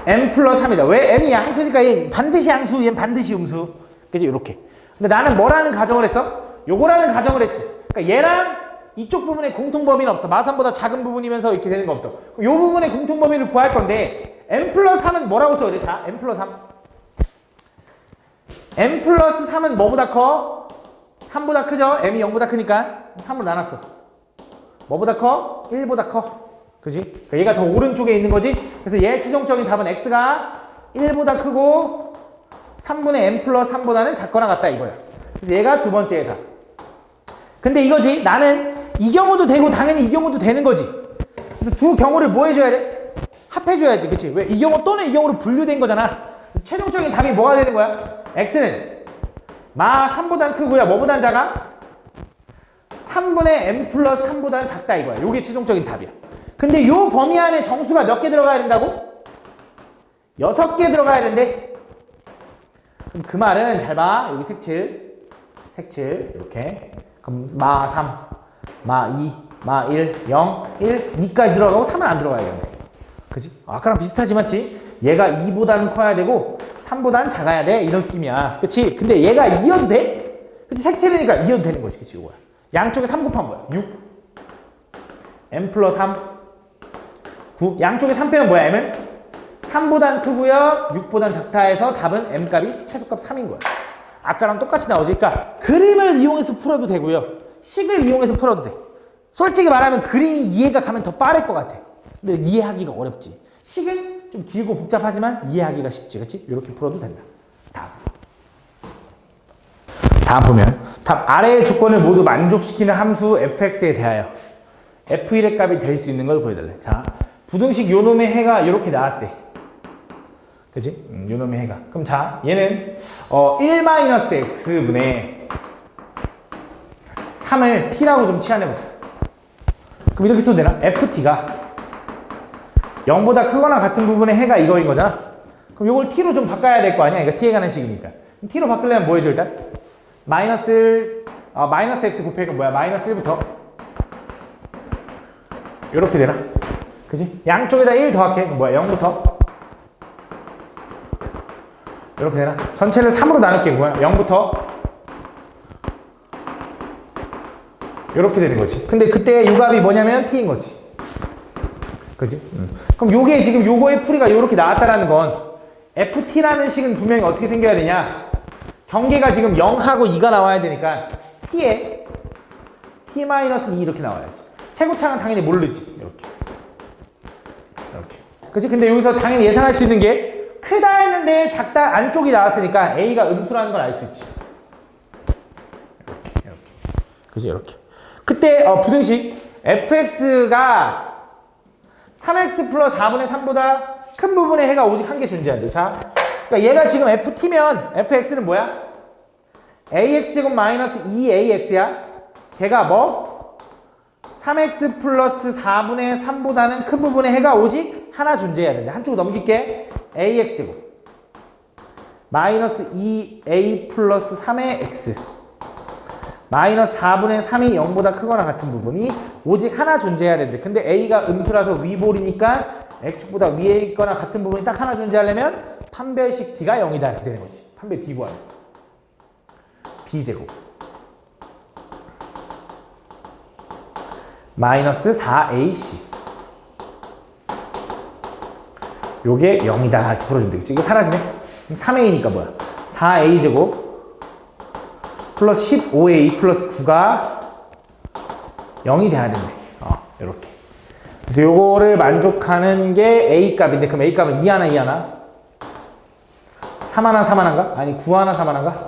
m 플러스 3이다. 왜? m이 양수니까 얘 반드시 양수, 얘는 반드시 음수. 그치? 이렇게. 근데 나는 뭐라는 가정을 했어? 요거라는 가정을 했지. 그러니까 얘랑 이쪽 부분에 공통범위는 없어. 마3보다 작은 부분이면서 이렇게 되는 거 없어. 요 부분의 공통범위를 구할 건데 m 플러스 3은 뭐라고 써야 돼? 자, m 플러스 3. m 플러스 3은 뭐보다 커? 3보다 크죠? m이 0보다 크니까 3으로 나눴어. 뭐보다 커? 1보다 커. 그지? 그러니까 얘가 더 오른쪽에 있는 거지. 그래서 얘의 최종적인 답은 x가 1보다 크고 3분의 n 플러스 3보다는 작거나 같다 이거야. 그래서 얘가 두 번째의 답. 근데 이거지. 나는 이 경우도 되고 당연히 이 경우도 되는 거지. 그래서 두 경우를 뭐 해줘야 돼? 합해줘야지. 그치? 왜? 이 경우 또는 이 경우로 분류된 거잖아. 최종적인 답이 뭐가 되는 거야? x는 마 3보단 크고요. 뭐보단 작아? 3분의 n 플러스 3보다는 작다 이거야. 요게 최종적인 답이야. 근데 요 범위 안에 정수가 몇 개 들어가야 된다고? 6개 들어가야 된대. 그럼 그 말은 잘 봐. 여기 색칠 이렇게. 그럼 마 3, 마 2, 마 1, 0, 1, 2까지 들어가고 3은 안 들어가야겠네. 그지? 아까랑 비슷하지 맞지? 얘가 2보다는 커야 되고 3보다는 작아야 돼. 이런 느낌이야. 그치? 근데 얘가 2여도 돼? 그치? 색칠이니까 2여도 되는 거지. 그치? 이거야. 양쪽에 3 곱하면 뭐야? 6. m 플러스 3. 9. 양쪽에 3 빼면 뭐야? m은 3보단 크고요. 6보단 작다 해서 답은 m 값이 최소값 3인 거야. 아까랑 똑같이 나오지. 그러니까 그림을 이용해서 풀어도 되고요. 식을 이용해서 풀어도 돼. 솔직히 말하면 그림이 이해가 가면 더 빠를 것 같아. 근데 이해하기가 어렵지. 식은 좀 길고 복잡하지만 이해하기가 쉽지. 그치? 이렇게 풀어도 된다. 다음 보면 답 아래의 조건을 모두 만족시키는 함수 fx에 대하여 f1의 값이 될 수 있는 걸 구해달래. 자, 부등식 요놈의 해가 이렇게 나왔대. 그치? 요놈의 해가. 그럼 자, 얘는 1-x분의 3을 t라고 좀 치환해보자. 그럼 이렇게 써도 되나? ft가 0보다 크거나 같은 부분의 해가 이거인 거잖아. 그럼 이걸 t로 좀 바꿔야 될 거 아니야? 이거 t에 관한 식이니까. t로 바꾸려면 뭐 해줘 일단? 마이너스 x 곱하기 뭐야? 마이너스 1부터 이렇게 되나? 그지? 양쪽에다 1 더할게. 뭐야? 0부터 이렇게 되나? 전체를 3으로 나눌게. 뭐야? 0부터 이렇게 되는 거지. 근데 그때 요 값이 뭐냐면 t인 거지. 그지? 그럼 요게 지금 요거의 풀이가 이렇게 나왔다라는 건 ft라는 식은 분명히 어떻게 생겨야 되냐? 경계가 지금 0하고 2가 나와야 되니까 t에 t-2 이렇게 나와야지. 최고차는 당연히 모르지. 이렇게. 그치? 근데 여기서 당연히 예상할 수 있는 게 크다 했는데 작다 안쪽이 나왔으니까 a가 음수라는 걸 알 수 있지. 이렇게. 그치? 이렇게. 그때 부등식 fx가 3x 플러스 4분의 3보다 큰 부분의 해가 오직 한 개 존재한대. 자, 그러니까 얘가 지금 ft면 fx는 뭐야? ax제곱 마이너스 2ax야. 걔가 뭐? 3x 플러스 4분의 3보다는 큰 부분의 해가 오직 하나 존재해야 되는데 한쪽으로 넘길게. ax제곱 마이너스 2a 플러스 3의 x 마이너스 4분의 3이 0보다 크거나 같은 부분이 오직 하나 존재해야 되는데 근데 a가 음수라서 위볼이니까 x축보다 위에 있거나 같은 부분이 딱 하나 존재하려면 판별식 d가 0이다 이렇게 되는 거지. 판별 d 구하는 b제곱 마이너스 4ac 요게 0이다 이렇게 풀어주면 되겠지. 이거 사라지네. 그럼 3a니까 뭐야? 4a제곱 플러스 15a 플러스 9가 0이 돼야 된대. 이렇게. 그래서 요거를 만족하는 게 a 값인데 그럼 a 값은 2 하나 2 하나 3 하나 3 하나인가? 아니 9 하나 3 하나인가?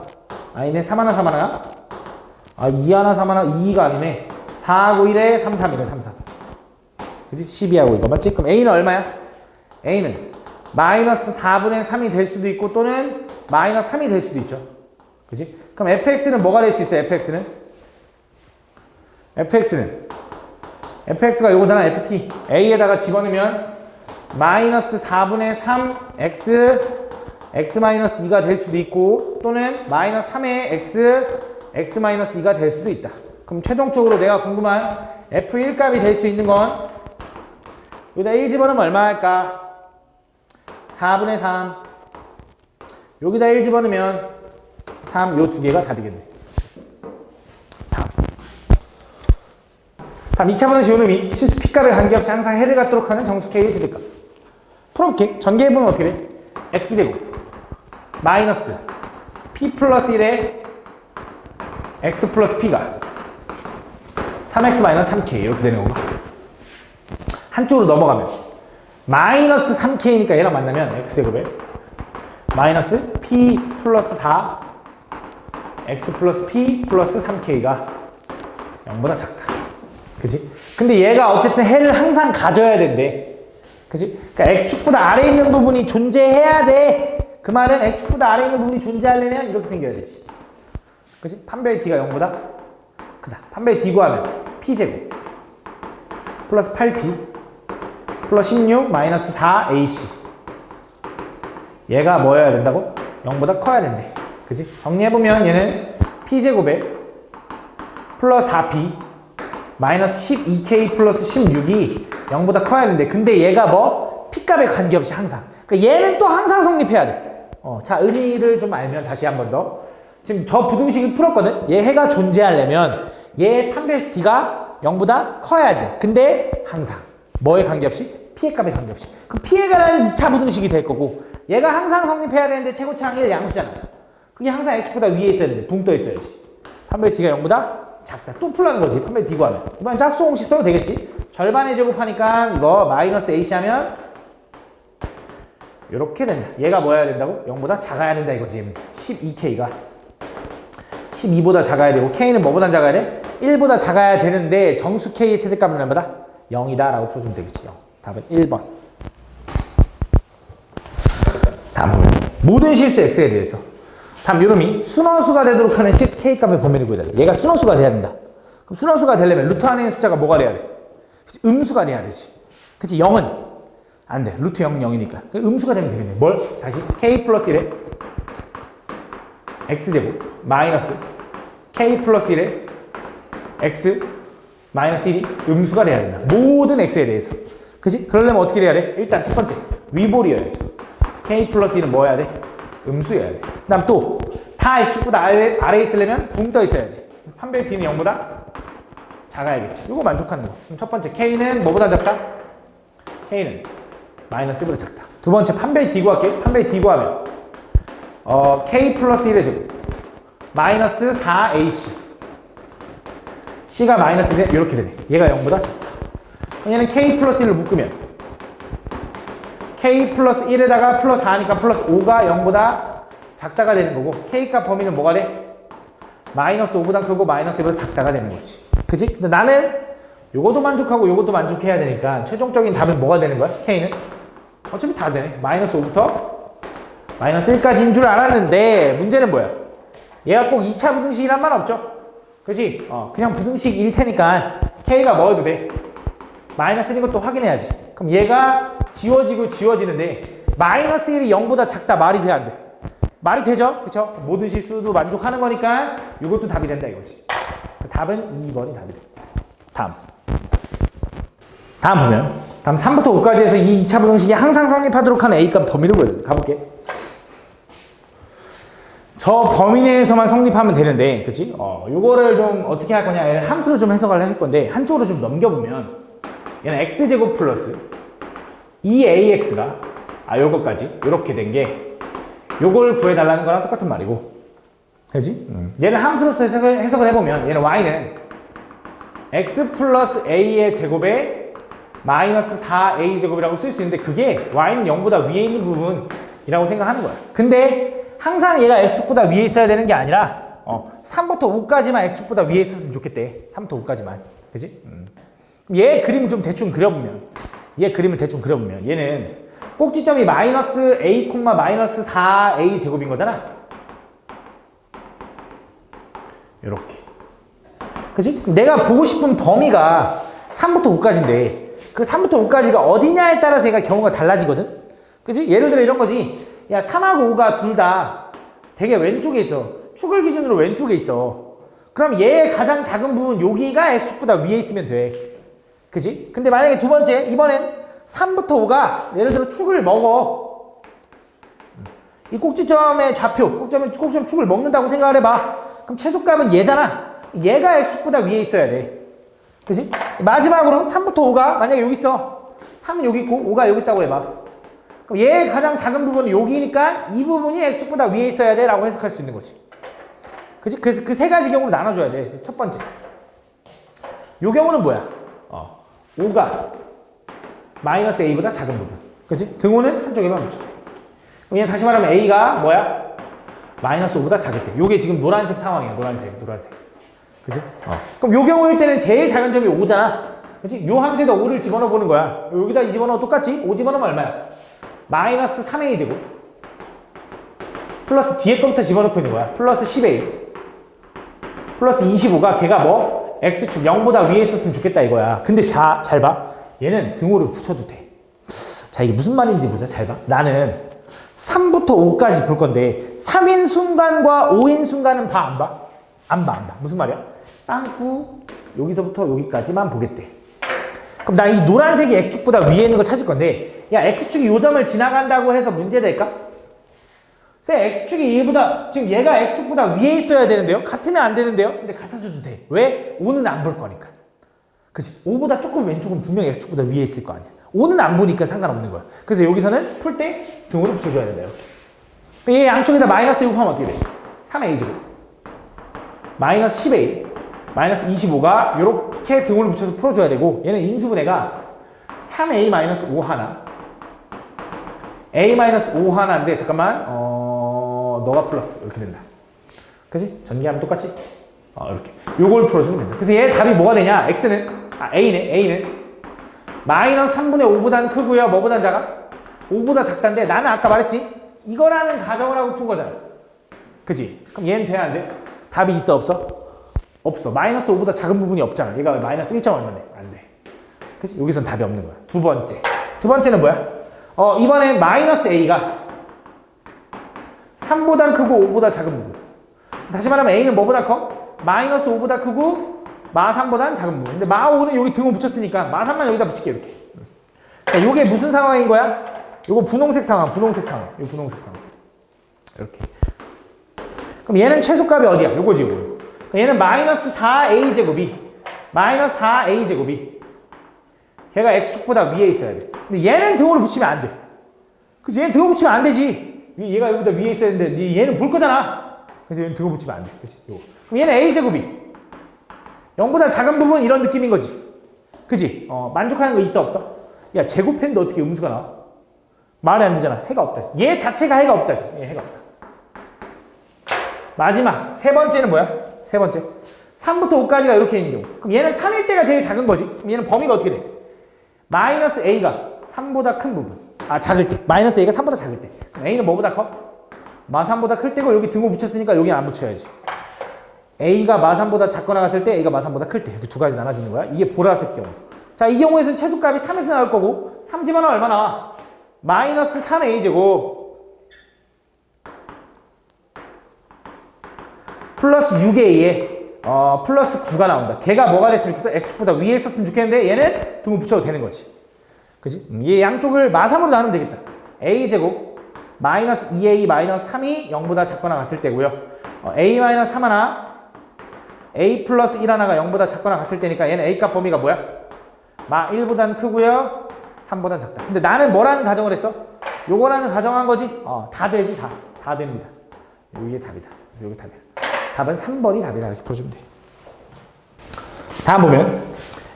아니네 3 하나 3 하나야? 2 하나 3 하나 2가 아니네. 4하고 1에 3, 3이네 3, 3. 그치? 12하고 이거 맞지? 그럼 a는 얼마야? a는 마이너스 4분의 3이 될 수도 있고 또는 마이너스 3이 될 수도 있죠. 그치? 그럼 fx는 뭐가 될 수 있어? fx가 요거잖아. ft a에다가 집어넣으면 마이너스 4분의 3 x 마이너스 2가 될 수도 있고 또는 마이너스 3의 x 마이너스 2가 될 수도 있다. 그럼 최종적으로 내가 궁금한 f1 값이 될 수 있는 건 여기다 1 집어넣으면 얼마 할까? 4분의 3 여기다 1 집어넣으면 3 요 두 개가 다 되겠네. 다음 2차 분식 요놈이 실수 p값에 관계없이 항상 해를 갖도록 하는 정수 k의 지대값. 풀어볼게. 전개해보면 어떻게 돼? x제곱 마이너스 p 플러스 1에 x 플러스 p가 3x-3k 이렇게 되는 거고, 한쪽으로 넘어가면 마이너스 3k니까 얘랑 만나면 x제곱에 마이너스 p 플러스 4 x 플러스 p 플러스 3k가 0보다 작다. 그지? 근데 얘가 어쨌든 해를 항상 가져야 된대. 그지? 그러니까 x축보다 아래에 있는 부분이 존재해야 돼. 그 말은 x축보다 아래에 있는 부분이 존재하려면 이렇게 생겨야 되지. 그지? 판별 t가 0보다 크다. 판별 t 구하면 p제곱 플러스 8p 플러스 16 마이너스 4ac. 얘가 뭐여야 된다고? 0보다 커야 된대. 그지? 정리해보면 얘는 p제곱에 플러스 4p 마이너스 12k 플러스 16이 0보다 커야 되는데, 근데 얘가 뭐? p값에 관계없이 항상. 그러니까 얘는 또 항상 성립해야 돼. 자, 의미를 좀 알면 다시 한 번 더. 지금 저 부등식을 풀었거든? 얘 해가 존재하려면 얘 판별 t가 0보다 커야 돼. 근데 항상. 뭐에 관계없이? p의 값에 관계없이. 그럼 p에 관한 2차 부등식이 될 거고, 얘가 항상 성립해야 되는데 최고차항 1 양수잖아. 그게 항상 x보다 위에 있어야 되는데 붕 떠 있어야지. 판별 t가 0보다 작다. 또 풀라는 거지. 판별 t 구하면. 이번 짝수 공식 써도 되겠지. 절반에 제곱하니까 이거 마이너스 ac 하면 이렇게 된다. 얘가 뭐여야 된다고? 0보다 작아야 된다 이거지. 12k가 12보다 작아야 되고, k는 뭐보다 작아야 돼? 1보다 작아야 되는데 정수 k의 최대값은 얼마다? 0이다 라고 풀어주면 되겠지. 답은 1번. 다음 모든 실수 x에 대해서. 다음 요놈이 순원수가 되도록 하는 실수 k값의 범위를 구해달래. 얘가 순원수가 돼야 된다. 그럼 순원수가 되려면 루트 안에 있는 숫자가 뭐가 돼야 돼? 음수가 돼야 되지. 그치? 0은 안 돼. 루트 0은 0이니까. 음수가 되면 되겠네. 뭘? 다시 k 플러스 1에 x제곱 마이너스 k 플러스 1에 x 마이너스 1이 음수가 돼야 된다. 모든 x에 대해서. 그치? 그러려면 어떻게 돼야 돼? 일단 첫 번째 위볼이어야지. k 플러스 1은 뭐 해야 돼? 음수여야 돼. 그 다음 또 다 x보다 아래에 있으려면 붕 떠 있어야지. 그래서 판별 t는 0보다 작아야겠지. 이거 만족하는 거. 그럼 첫 번째 k는 뭐보다 작다? k는 마이너스 1보다 작다. 두 번째 판별 t 구할게. 판별 t 구하면 k 플러스 1의 제곱 마이너스 4ac c가 마이너스 1 이렇게 되네. 얘가 0보다 작다. 얘는 k 플러스 1을 묶으면 k 플러스 1에다가 플러스 4니까 플러스 5가 0보다 작다가 되는 거고, k값 범위는 뭐가 돼? 마이너스 5보다 크고 마이너스 1보다 작다가 되는 거지. 그치? 근데 나는 요것도 만족하고 요것도 만족해야 되니까 최종적인 답은 뭐가 되는 거야? k는? 어차피 다 되네. 마이너스 5부터 마이너스 1까지인 줄 알았는데 문제는 뭐야? 얘가 꼭 2차 부등식이란 말 없죠? 그치? 그냥 부등식일 테니까 k가 뭐여도 돼? 마이너스 1인 것도 확인해야지. 그럼 얘가 지워지고 지워지는데 마이너스 1이 0보다 작다 말이 돼 안 돼? 말이 되죠? 그쵸? 모든 실수도 만족하는 거니까 이것도 답이 된다 이거지. 답은 2번이 답이 돼. 다음 보면 다음 3부터 5까지 해서 이 2차 부등식이 항상 성립하도록 하는 A값 범위를 가볼게. 저 범위 내에서만 성립하면 되는데, 그치? 요거를 좀 어떻게 할 거냐, 함수로 좀 해석을 할 건데, 한쪽으로 좀 넘겨보면, 얘는 x제곱 플러스 2ax가, 요거까지, 요렇게 된 게, 요걸 구해달라는 거랑 똑같은 말이고, 그치? 얘는 함수로서 해석을 해보면, 얘는 y는 x 플러스 a의 제곱에 마이너스 4a 제곱이라고 쓸 수 있는데, 그게 y는 0보다 위에 있는 부분이라고 생각하는 거야. 근데, 항상 얘가 x축보다 위에 있어야 되는 게 아니라 3부터 5까지만 x축보다 위에 있었으면 좋겠대. 3부터 5까지만. 그치? 얘 그림을 좀 대충 그려보면, 얘는 꼭지점이 마이너스 a, 마이너스 4a 제곱인 거잖아. 요렇게. 그치? 내가 보고 싶은 범위가 3부터 5까지인데 그 3부터 5까지가 어디냐에 따라서 얘가 경우가 달라지거든? 그치? 예를 들어 이런 거지. 야, 3하고 5가 둘 다 되게 왼쪽에 있어. 축을 기준으로 왼쪽에 있어. 그럼 얘의 가장 작은 부분 여기가 x축보다 위에 있으면 돼. 그치? 근데 만약에 두 번째, 이번엔 3부터 5가 예를 들어 축을 먹어. 이 꼭지점의 좌표, 꼭지점 축을 먹는다고 생각을 해봐. 그럼 최소값은 얘잖아. 얘가 x축보다 위에 있어야 돼. 그치? 마지막으로 3부터 5가 만약에 여기 있어. 3은 여기 있고 5가 여기 있다고 해봐. 얘의 가장 작은 부분은 여기니까 이 부분이 x축보다 위에 있어야 돼 라고 해석할 수 있는 거지. 그치? 그래서 그 세 가지 경우로 나눠줘야 돼. 첫 번째, 요 경우는 뭐야? 5가 마이너스 a보다 작은 부분. 그치? 등호는 한쪽에만 붙여. 그럼 얘는 다시 말하면 a가 뭐야? 마이너스 5보다 작을 때. 요게 지금 노란색 상황이야. 노란색. 그치? 그럼 요 경우일 때는 제일 작은 점이 5잖아. 그치? 요 함수에다 5를 집어넣어 보는 거야. 여기다 집어넣어 똑같지? 5 집어넣으면 얼마야? 마이너스 3a 제곱. 플러스 뒤에 거부터 집어넣고 있는 거야. 플러스 10a. 플러스 25가 걔가 뭐? x축 0보다 위에 있었으면 좋겠다 이거야. 근데 잘 봐. 얘는 등호를 붙여도 돼. 자, 이게 무슨 말인지 보자. 잘 봐. 나는 3부터 5까지 볼 건데 3인 순간과 5인 순간은 봐? 안 봐? 안 봐. 무슨 말이야? 빵꾸 여기서부터 여기까지만 보겠대. 그럼 나 이 노란색이 x축보다 위에 있는 걸 찾을 건데 야, x축이 요 점을 지나간다고 해서 문제될까? 쌤, x축이 1보다 지금 얘가 x축보다 위에 있어야 되는데요? 같으면 안 되는데요? 근데 같아줘도 돼. 왜? 5는 안 볼 거니까. 그치? 5보다 조금 왼쪽은 분명히 x축보다 위에 있을 거 아니야. 5는 안 보니까 상관없는 거야. 그래서 여기서는 풀 때 등호를 붙여줘야 된다. 이렇게. 얘 양쪽에다 마이너스 6 하면 어떻게 돼? 3a 제곱 마이너스 10a 마이너스 25가 이렇게 등호를 붙여서 풀어줘야 되고 얘는 인수분해가 3a 마이너스 5 하나 a 마이너스 5 하나인데 잠깐만 너가 플러스 이렇게 된다. 그치? 전개하면 똑같이 이렇게 요걸 풀어주면 된다. 그래서 얘 답이 뭐가 되냐? a는 마이너스 3분의 5보다는 크고요. 뭐보단 작아? 5보다 작다인데 나는 아까 말했지? 이거라는 가정을 하고 푼 거잖아. 그치? 그럼 얘는 돼야 안 돼? 답이 있어 없어? 없어. 마이너스 5보다 작은 부분이 없잖아. 얘가 마이너스 1점 얼마인데? 안 돼. 그치? 여기선 답이 없는 거야. 두 번째는 뭐야? 이번에 마이너스 a가 3보다 크고 5보다 작은 부분. 다시 말하면 a는 뭐보다 커? 마이너스 5보다 크고 마 3보다는 작은 부분. 근데 마 5는 여기 등호 붙였으니까 마 3만 여기다 붙일게 이렇게. 자, 요게 무슨 상황인 거야? 요거 분홍색 상황. 요 분홍색 상황. 이렇게. 그럼 얘는 최소값이 어디야? 요거지, 요거. 얘는 마이너스 4a 제곱이 걔가 x축보다 위에 있어야 돼. 근데 얘는 등호를 붙이면 안 돼. 그치? 얘는 등호 붙이면 안 되지. 얘가 여기보다 위에 있어야 되는데 얘는 볼 거잖아. 그래서 얘는 등호 붙이면 안 돼. 그치? 요거. 그럼 얘는 a 제곱이 0보다 작은 부분 이런 느낌인 거지. 그치? 만족하는 거 있어 없어? 야, 제곱했는데 어떻게 음수가 나와? 말이 안 되잖아. 해가 없다지. 얘 자체가 해가 없다지. 얘 해가 없다. 마지막 세 번째는 뭐야? 3부터 5까지가 이렇게 있는 경우. 그럼 얘는 3일 때가 제일 작은 거지. 그럼 얘는 범위가 어떻게 돼? 마이너스 a가 3보다 큰 부분. 작을 때. 마이너스 a가 3보다 작을 때. 그럼 a는 뭐보다 커? 마 3보다 클 때고 여기 등호 붙였으니까 여기는 안 붙여야지. a가 마 3보다 작거나 같을 때 a가 마 3보다 클 때. 이렇게 두 가지 나눠지는 거야. 이게 보라색 경우. 자, 이 경우에서는 최소값이 3에서 나올 거고 3 집어넣으면 얼마 나와? 마이너스 3a 제곱 플러스 6a에 플러스 9가 나온다. 걔가 뭐가 됐으면 좋겠어? x축보다 위에 있었으면 좋겠는데 얘는 등호 붙여도 되는 거지. 그치? 얘 양쪽을 마3으로 나누면 되겠다. a제곱 마이너스 2a 마이너스 3이 0보다 작거나 같을 때고요. a 마이너스 3 하나 a 플러스 1 하나가 0보다 작거나 같을 때니까 얘는 a값 범위가 뭐야? 마 1보단 크고요. 3보단 작다. 근데 나는 뭐라는 가정을 했어? 요거라는 가정한 거지? 다 되지, 다 됩니다. 이게 답이다. 여기 답이야. 답은 3번이 답이다. 이렇게 풀어주면 돼. 다음 보면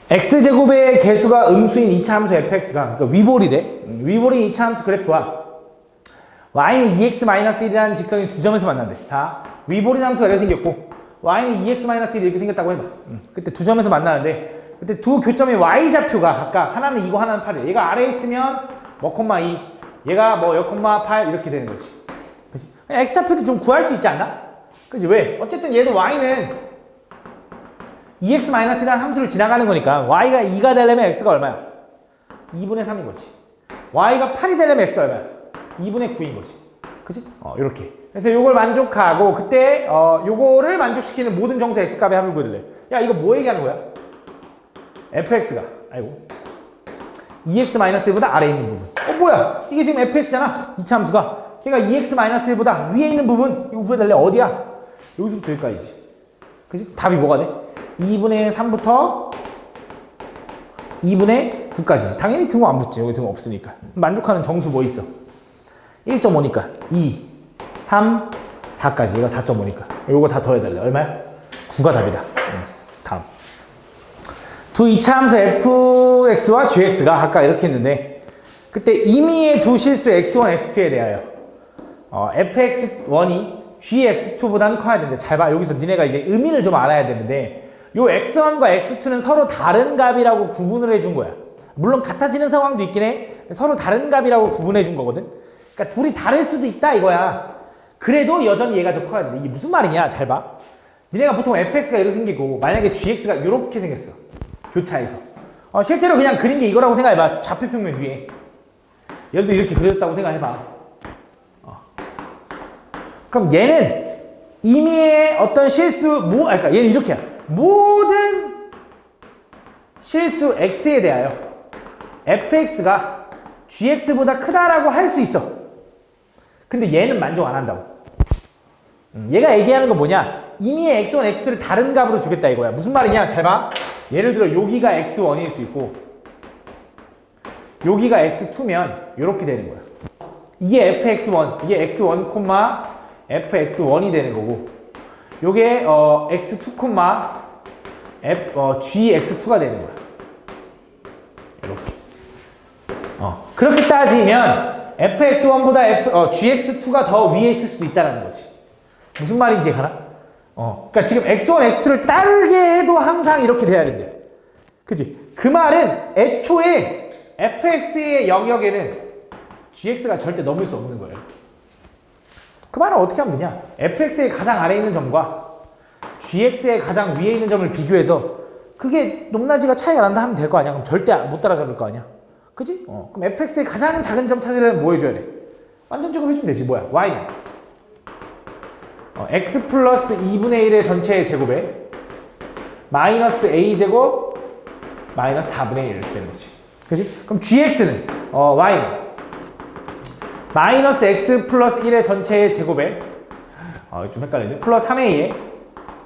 x제곱의 개수가 음수인 2차 함수 fx가 그러니까 위볼이래. 위볼인 2차 함수 그래프와 y는 2x-1이라는 직선이 두 점에서 만난대. 자, 위볼인 함수가 이렇게 생겼고 y는 2x-1 이렇게 생겼다고 해봐. 그때 두 점에서 만나는데 그때 두 교점의 y좌표가 각각 하나는 2고 하나는 8이야. 얘가 아래에 있으면 뭐 콤마 2, 얘가 뭐 콤마 8 이렇게 되는 거지. 그치? x좌표도 좀 구할 수 있지 않나? 그치? 왜? 어쨌든 얘도 y는 2x-1이라는 함수를 지나가는 거니까 y가 2가 되려면 x가 얼마야? 2분의 3인 거지. y가 8이 되려면 x가 얼마야? 2분의 9인 거지. 그치? 요렇게. 그래서 요걸 만족하고 그때 요거를 만족시키는 모든 정수 x값의 합을 구해달래. 야, 이거 뭐 얘기하는 거야? fx가 2x-1보다 아래에 있는 부분. 뭐야? 이게 지금 fx잖아. 2차 함수가. 걔가 2x-1보다 위에 있는 부분 이거 구해달래. 어디야? 여기서부터 여기까지지. 그치? 답이 뭐가 돼? 2분의 3부터 2분의 9까지. 당연히 등호 안 붙지. 여기 등호 없으니까. 만족하는 정수 뭐 있어? 1.5니까 2, 3, 4까지. 얘가 4.5니까. 요거 다 더해달래. 얼마야? 9가 답이다. 다음. 두 이차함수 fx와 gx가 아까 이렇게 했는데 그때 임의의 두 실수 x1, x2에 대하여 fx1이 gx2보다는 커야 되는데 잘 봐. 여기서 니네가 이제 의미를 좀 알아야 되는데 요 x1과 x2는 서로 다른 값이라고 구분을 해준 거야. 물론 같아지는 상황도 있긴 해. 서로 다른 값이라고 구분해 준 거거든. 그러니까 둘이 다를 수도 있다 이거야. 그래도 여전히 얘가 더 커야 돼. 이게 무슨 말이냐? 잘 봐. 니네가 보통 fx가 이렇게 생기고 만약에 gx가 이렇게 생겼어. 교차해서. 실제로 그냥 그린 게 이거라고 생각해봐. 좌표평면 위에. 얘도 이렇게 그려졌다고 생각해봐. 그럼 얘는 임의의 어떤 실수, 그러니까 얘는 이렇게 해. 모든 실수 x에 대하여 fx가 gx보다 크다라고 할 수 있어. 근데 얘는 만족 안 한다고. 얘가 얘기하는 건 뭐냐? 임의의 x1, x2를 다른 값으로 주겠다 이거야. 무슨 말이냐? 잘 봐. 예를 들어 여기가 x1일 수 있고 여기가 x2면 이렇게 되는 거야. 이게 fx1, 이게 x1, fx1이 되는 거고 요게 x2, gx2가 되는 거야. 이렇게. 그렇게 따지면 fx1보다 gx2가 더 위에 있을 수도 있다는 거지. 무슨 말인지 가나? 그러니까 지금 x1, x2를 따르게 해도 항상 이렇게 돼야 된대. 그치? 그 말은 애초에 fx의 영역에는 gx가 절대 넘을 수 없는 거예요. 그 말은 어떻게 하면 되냐? fx의 가장 아래에 있는 점과 gx의 가장 위에 있는 점을 비교해서 그게 높낮이가 차이가 난다 하면 될 거 아니야? 그럼 절대 못 따라잡을 거 아니야? 그치? 그럼 fx의 가장 작은 점 찾으려면 뭐 해줘야 돼? 완전 제곱해주면 되지. 뭐야? y는 x 플러스 2분의 1의 전체의 제곱에 마이너스 a제곱 마이너스 4분의 1 이렇게 되는 거지. 그치? 그럼 gx는 y는 마이너스 x 플러스 1의 전체의 제곱에 좀 헷갈리네. 플러스 3의 2에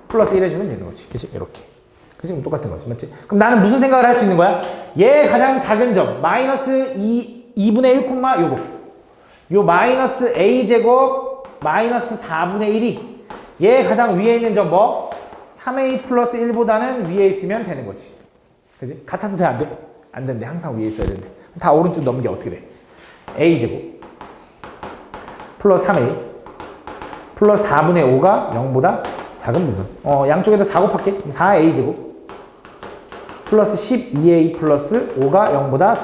플러스 1 해주면 되는 거지. 그치? 이렇게. 그치? 그럼 똑같은 거지. 맞지? 그럼 나는 무슨 생각을 할 수 있는 거야? 얘 가장 작은 점 마이너스 2분의 1 콤마 요거 요 마이너스 a제곱 마이너스 4분의 1이 얘 가장 위에 있는 점 뭐? 3a 플러스 1보다는 위에 있으면 되는 거지. 그치? 같아도 돼? 안 돼? 안 된대. 항상 위에 있어야 되는데. 다 오른쪽 넘겨 어떻게 돼? a제곱 플러스 3a 플러스 4분의 5가 0보다 작은 부분. 양쪽에다 4 곱할게. 4a제곱 플러스 12a 플러스 5가 0보다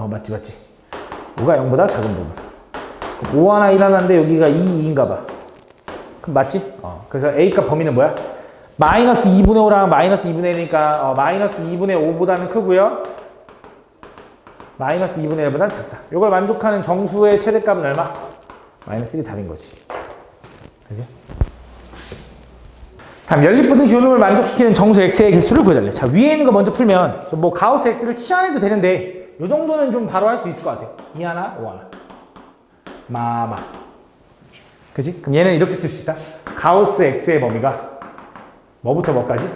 맞지. 5가 0보다 작은 부분. 5 하나 일어났는데 여기가 2인가 봐. 그럼 맞지? 그래서 A값 범위는 뭐야? 마이너스 2분의 5랑 마이너스 2분의 1이니까 마이너스 2분의 5보다는 크고요. 마이너스 2분의 1보다는 작다. 이걸 만족하는 정수의 최대값은 얼마? 마이너스 1이 답인 거지. 그지? 다음 연립부등 기호름을 만족시키는 정수 x의 개수를 구해달래. 자, 위에 있는 거 먼저 풀면 뭐 가우스 x를 치환해도 되는데 이 정도는 좀 바로 할 수 있을 것 같아. 2 하나, 5 하나. 마마. 그지? 그럼 얘는 이렇게 쓸 수 있다. 가우스 x의 범위가 뭐부터 뭐까지?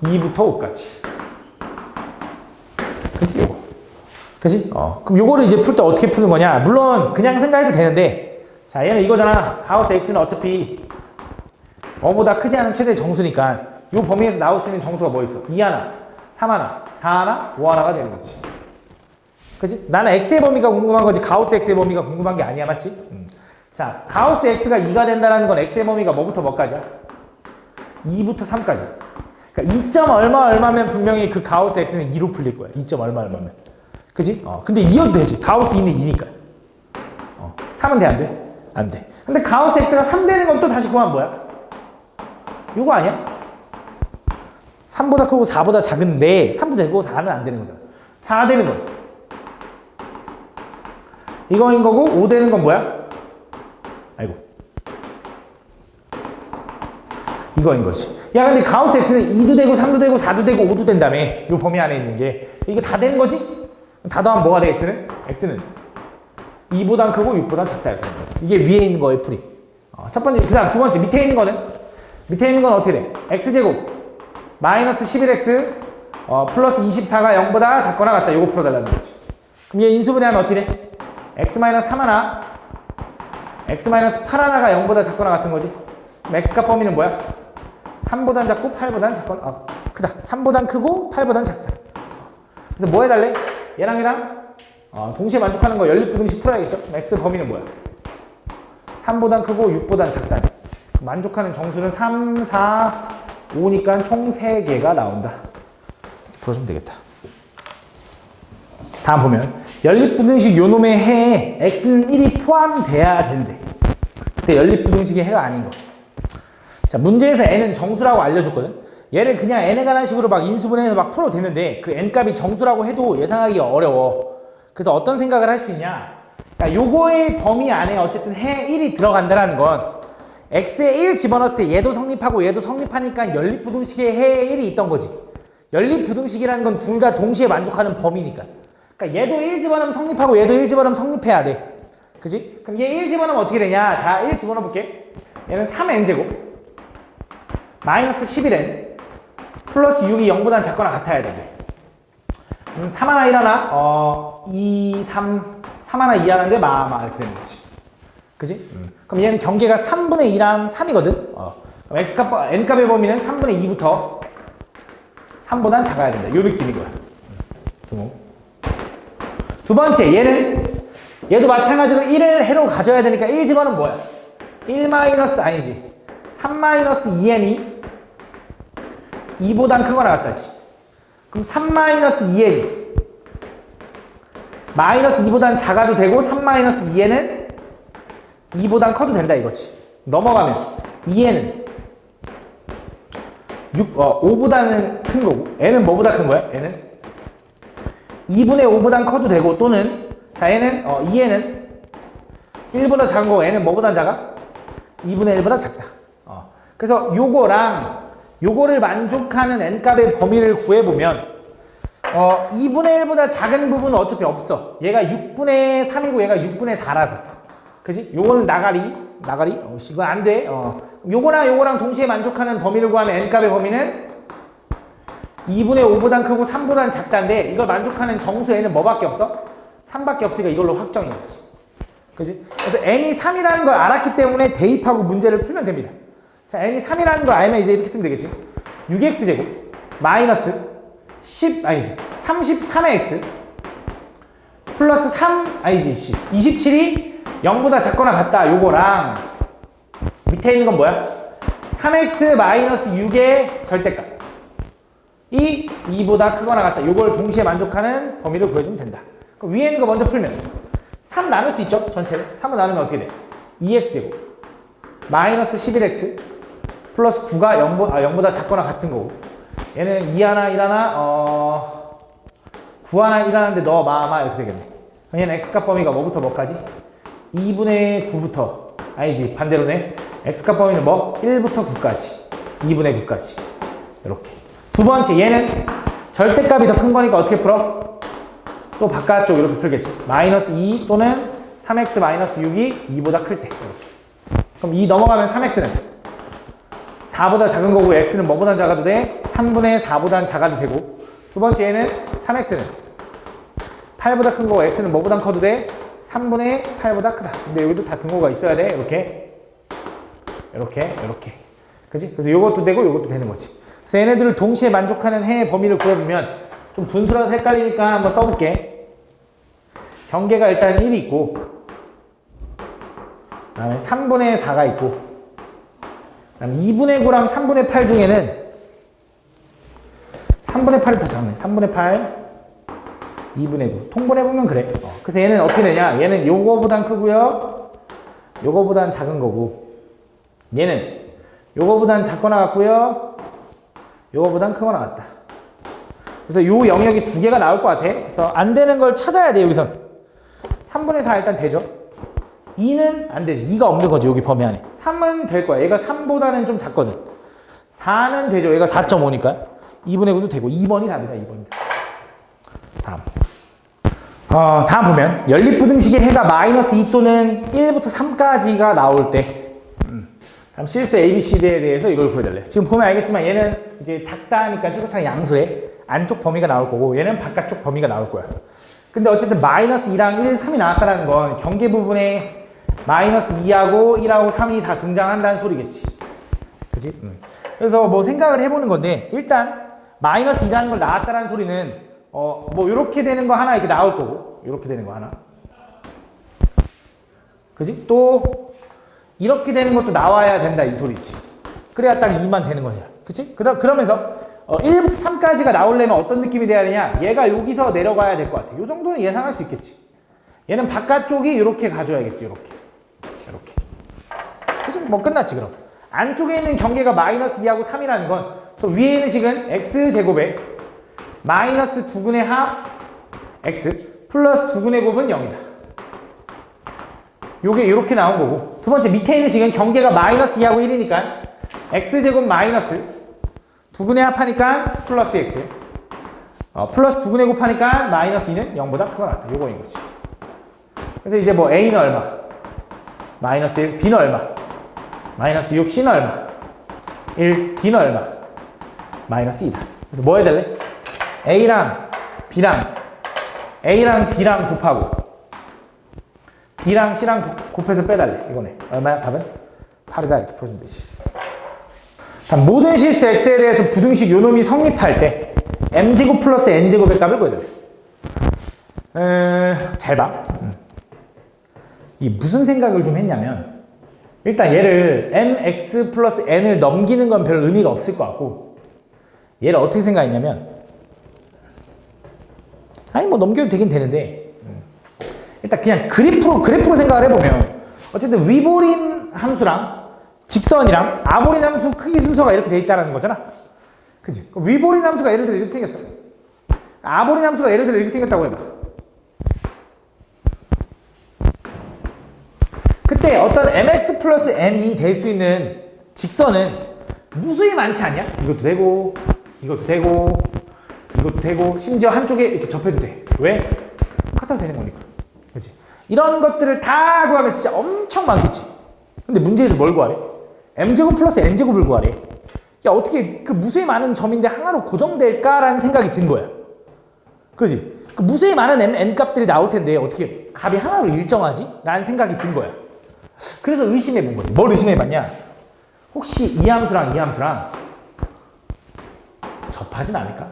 2부터 5까지. 그지? 요거. 그지? 그럼 요거를 이제 풀 때 어떻게 푸는 거냐? 물론 그냥 생각해도 되는데 자, 얘는 이거잖아. 가우스 x는 어차피 5보다 크지 않은 최대 정수니까 요 범위에서 나올 수 있는 정수가 뭐 있어? 2 하나, 3 하나, 4 하나, 5 하나가 되는 거지. 그치? 나는 x의 범위가 궁금한 거지 가우스 x의 범위가 궁금한 게 아니야. 맞지? 자, 가우스 x가 2가 된다는 건 x의 범위가 뭐부터 뭐까지야? 2부터 3까지. 그러니까 2점 얼마면 분명히 그 가우스 x는 2로 풀릴 거야. 2점 얼마면. 그치? 근데 2여도 되지. 가우스 2는 2니까. 3은 돼, 안 돼? 안 돼. 근데 가우스 x가 3 되는 건 또 다시 구하면 뭐야? 요거 아니야? 3보다 크고 4보다 작은데 3도 되고 4는 안 되는 거잖아. 4 되는 건 이거인 거고 5 되는 건 뭐야? 아이고 이거인 거지. 야 근데 가우스 x는 2도 되고 3도 되고 4도 되고 5도 된다며. 요 범위 안에 있는 게 이거 다 되는 거지? 다 더하면 뭐가 돼? x는 2보단 크고 6보단 작다. 이게 위에 있는 거의 풀이. 첫 번째. 그 다음 두 번째 밑에 있는 건 어떻게 돼? x제곱 마이너스 11x 플러스 24가 0보다 작거나 같다. 요거 풀어달라는 거지. 그럼 얘 인수분해하면 어떻게 돼? x 마이너스 3 하나 x 마이너스 8 하나가 0보다 작거나 같은 거지. 그럼 x값 범위는 뭐야? 3보단 작고 8보단 작거나 크다. 3보단 크고 8보단 작다. 그래서 뭐 해달래? 얘랑 동시에 만족하는 거 연립부등식 풀어야겠죠? X 범위는 뭐야? 3보단 크고 6보단 작다. 만족하는 정수는 3, 4, 5니까 총 3개가 나온다. 풀어주면 되겠다. 다음 보면 연립부등식 요놈의 해에 x는 1이 포함돼야 된대. 그때 연립부등식의 해가 아닌 거. 자, 문제에서 n은 정수라고 알려줬거든. 얘를 그냥 n에 관한 식으로 막 인수분해해서 막 풀어도 되는데 그 n값이 정수라고 해도 예상하기 어려워. 그래서 어떤 생각을 할 수 있냐? 그러니까 요거의 범위 안에 어쨌든 해 1이 들어간다라는 건 x에 1 집어넣었을 때 얘도 성립하고 얘도 성립하니까 연립부등식의 해에 1이 있던 거지. 연립부등식이라는 건 둘 다 동시에 만족하는 범위니까. 그러니까 얘도 1 집어넣으면 성립하고 얘도 1 집어넣으면 성립해야 돼. 그지? 그럼 얘 1 집어넣으면 어떻게 되냐? 자, 1 집어넣어 볼게. 얘는 3n제곱 마이너스 11n 플러스 6이 0보다 작거나 같아야 돼. 3 하나 1 하나 2, 3 하나 2 하나인데 이렇게 되는 거지. 그지? 그럼 얘는 경계가 3분의 2랑 3이거든. 그럼 x값, n값의 범위는 3분의 2부터 3보단 작아야 된다. 요 느낌인 거야. 두 번째, 얘도 마찬가지로 1을 해로 가져야 되니까 1 집어넣으면 뭐야? 1 마이너스 아니지. 3 마이너스 2n이 2보단 크거나 같다지. 그럼 3 마이너스 2n이 마이너스 2보단 작아도 되고 3 마이너스 2n은 2보단 커도 된다 이거지. 넘어가면 2n은 5보다는 큰 거고 n은 뭐보다 큰 거야? n은 2분의 5보단 커도 되고 또는 자 얘는 2n은 1보다 작은 거고 n은 뭐보다 작아? 2분의 1보다 작다. 그래서 요거를 만족하는 n값의 범위를 구해보면 2분의 1보다 작은 부분은 어차피 없어. 얘가 6분의 3이고 얘가 6분의 4라서. 그지? 요거는 나가리. 이거 안 돼. 요거랑 동시에 만족하는 범위를 구하면 n값의 범위는 2분의 5보단 크고 3보단 작다인데 이걸 만족하는 정수 n은 뭐밖에 없어? 3밖에 없으니까 이걸로 확정인 거지. 그지? 그래서 n이 3이라는 걸 알았기 때문에 대입하고 문제를 풀면 됩니다. 자, n이 3이라는 걸 알면 이제 이렇게 쓰면 되겠지. 6x제곱 마이너스 33x 플러스 27이 0보다 작거나 같다. 요거랑 밑에 있는 건 뭐야? 3x 마이너스 6의 절대값 이 2보다 크거나 같다. 요걸 동시에 만족하는 범위를 구해주면 된다. 그럼 위에 있는 거 먼저 풀면 3 나눌 수 있죠? 전체를. 3을 나누면 어떻게 돼? 2x제곱 마이너스 11x 플러스 9가 0보다 작거나 같은 거고 얘는 2 하나 1 하나 9 하나 1 하나인데 넣어봐 이렇게 되겠네. 얘는 x값 범위가 뭐부터 뭐까지? 2분의 9부터 아니지 반대로네. x값 범위는 뭐? 1부터 9까지 2분의 9까지 이렇게. 두 번째 얘는 절대값이 더 큰 거니까 어떻게 풀어? 또 바깥쪽 이렇게 풀겠지. 마이너스 2 또는 3x 마이너스 6이 2보다 클 때 이렇게. 그럼 2 넘어가면 3x는 4보다 작은 거고 x는 뭐보다 작아도 돼? 3분의 4보다 작아도 되고. 두 번째 얘는 3x는 8보다 큰 거고 x는 뭐보다 커도 돼? 3분의 8보다 크다. 근데 여기도 다 등호가 있어야 돼. 이렇게. 그지? 그래서 요것도 되고 요것도 되는 거지. 그래서 얘네들을 동시에 만족하는 해의 범위를 구해보면 좀 분수라서 헷갈리니까 한번 써볼게. 경계가 일단 1이 있고 그 다음에 3분의 4가 있고 그 다음에 2분의 9랑 3분의 8 중에는 3분의 8이 더 작네. 3분의 8 2분의 9 통분해보면 그래. 그래서 얘는 어떻게 되냐, 얘는 요거보단 크고요 요거보단 작은 거고 얘는 요거보단 작거나 같고요 요거보단 크거나 같다. 그래서 요 영역이 두 개가 나올 것 같아. 그래서 안 되는 걸 찾아야 돼. 여기선 3분의 4 일단 되죠. 2는 안 되지. 2가 없는 거지 여기 범위 안에. 3은 될 거야. 얘가 3보다는 좀 작거든. 4는 되죠. 얘가 4.5니까 2분의 9도 되고 2번이 답이다. 2번이다. 다음 보면 연립부등식의 해가 마이너스 2 또는 1부터 3까지가 나올 때 다음 실수 ABCD에 대해서 이걸 구해달래. 지금 보면 알겠지만 얘는 이제 작다니까 뾰족한 양수의 안쪽 범위가 나올 거고 얘는 바깥쪽 범위가 나올 거야. 근데 어쨌든 마이너스 2랑 1, 3이 나왔다는 건 경계 부분에 마이너스 2하고 1하고 3이 다 등장한다는 소리겠지. 그치? 그래서 뭐 생각을 해보는 건데 일단 마이너스 2라는 걸 나왔다라는 소리는 뭐 이렇게 되는 거 하나 이렇게 나올 거고 이렇게 되는 거 하나 그지? 또 이렇게 되는 것도 나와야 된다 이 소리지. 그래야 딱 2만 되는 거야. 그치? 그러면서 1부터 3까지가 나오려면 어떤 느낌이 돼야 되냐? 얘가 여기서 내려가야 될 것 같아. 요 정도는 예상할 수 있겠지. 얘는 바깥쪽이 이렇게 가줘야겠지. 이렇게. 그치? 뭐 끝났지 그럼. 안쪽에 있는 경계가 마이너스 2하고 3이라는 건 저 위에 있는 식은 x제곱에 마이너스 2분의 합 x 플러스 2분의 곱은 0이다. 요게 이렇게 나온 거고 두 번째 밑에 있는 식은 경계가 마이너스 2하고 1이니까 x제곱 마이너스 2분의 합하니까 플러스 x 플러스 2분의 곱하니까 마이너스 2는 0보다 크거나 같다. 요거인 거지. 그래서 이제 뭐 a는 얼마 마이너스 1 b는 얼마 마이너스 6 c는 얼마 1 d는 얼마 마이너스 2다. 그래서 뭐 해야 될래? A랑 D랑 곱하고 B랑 C랑 곱해서 빼달래. 이거네. 얼마야? 답은 8이다. 이렇게 풀어주면 되지. 자, 모든 실수 X에 대해서 부등식 요놈이 성립할 때 M제곱 플러스 N제곱의 값을 구해달래. 잘 봐. 이 무슨 생각을 좀 했냐면 일단 얘를 mx 플러스 n을 넘기는 건 별 의미가 없을 것 같고 얘를 어떻게 생각했냐면 아니 뭐 넘겨도 되긴 되는데 일단 그냥 그래프로 생각을 해보면 어쨌든 위볼인 함수랑 직선이랑 아볼인 함수 크기 순서가 이렇게 돼 있다는 거잖아. 그치? 위볼인 함수가 예를 들어 이렇게 생겼어. 아볼인 함수가 예를 들어 이렇게 생겼다고 해봐. 그때 어떤 mx 플러스 n이 될 수 있는 직선은 무수히 많지 않냐? 이것도 되고 이것도 되고 이것도 되고 심지어 한쪽에 이렇게 접해도 돼. 왜? 카타도 되는 거니까. 그치? 이런 것들을 다 구하면 진짜 엄청 많겠지. 근데 문제에서 뭘 구하래? m제곱 플러스 n제곱을 구하래. 야 어떻게 그 무수히 많은 점인데 하나로 고정될까라는 생각이 든 거야. 그지? 그 무수히 많은 n 값들이 나올 텐데 어떻게 값이 하나로 일정하지? 라는 생각이 든 거야. 그래서 의심해 본 거지. 뭘 의심해 봤냐? 혹시 이 함수랑 이 함수랑 접하진 않을까?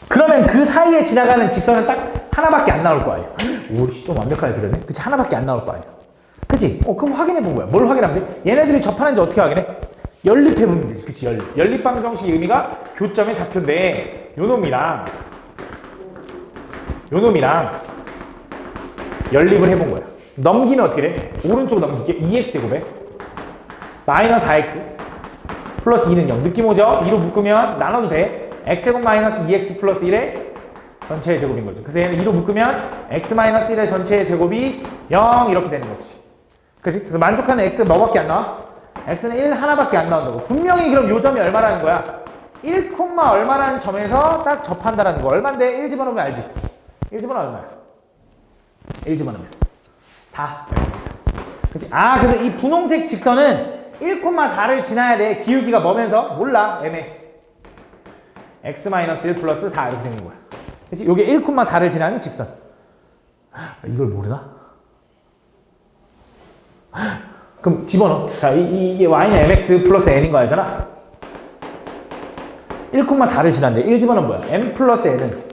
그러면 그 사이에 지나가는 직선은 딱 하나밖에 안 나올 거 아니야. 오씨 좀 완벽하게 그러네. 그치? 하나밖에 안 나올 거 아니야. 그치? 그럼 확인해 본 거야. 뭘 확인하면 돼? 얘네들이 접하는지 어떻게 확인해? 연립해 보면 되지. 그치? 연립 방정식의 의미가 교점의 좌표인데 요놈이랑 연립을 해본 거야. 넘기면 어떻게 돼? 오른쪽 넘기게 2x제곱에 마이너스 4x 플러스 2는 0. 느낌 오죠? 2로 묶으면 나눠도 돼. x제곱 마이너스 2x 플러스 1의 전체의 제곱인 거지. 그래서 얘는 2로 묶으면 x 마이너스 1의 전체의 제곱이 0 이렇게 되는 거지. 그치? 그래서 만족하는 x는 뭐밖에 안 나와? x는 1 하나밖에 안 나온다고. 분명히 그럼 요 점이 얼마라는 거야? 1, 얼마라는 점에서 딱 접한다라는 거. 얼만데? 1 집어넣으면 알지? 1 집어넣으면 얼마야? 1 집어넣으면 4. 그치? 그래서 이 분홍색 직선은 1,4를 지나야 돼. 기울기가 뭐면서? 몰라. 애매. x-1 플러스 4 이렇게 생긴 거야. 그치? 요게 1,4를 지나는 직선. 이걸 모르나? 그럼 집어넣어. 자, 이게 y는 mx 플러스 n인 거 알잖아? 1,4를 지난데 1 집어넣으면 뭐야? m 플러스 n은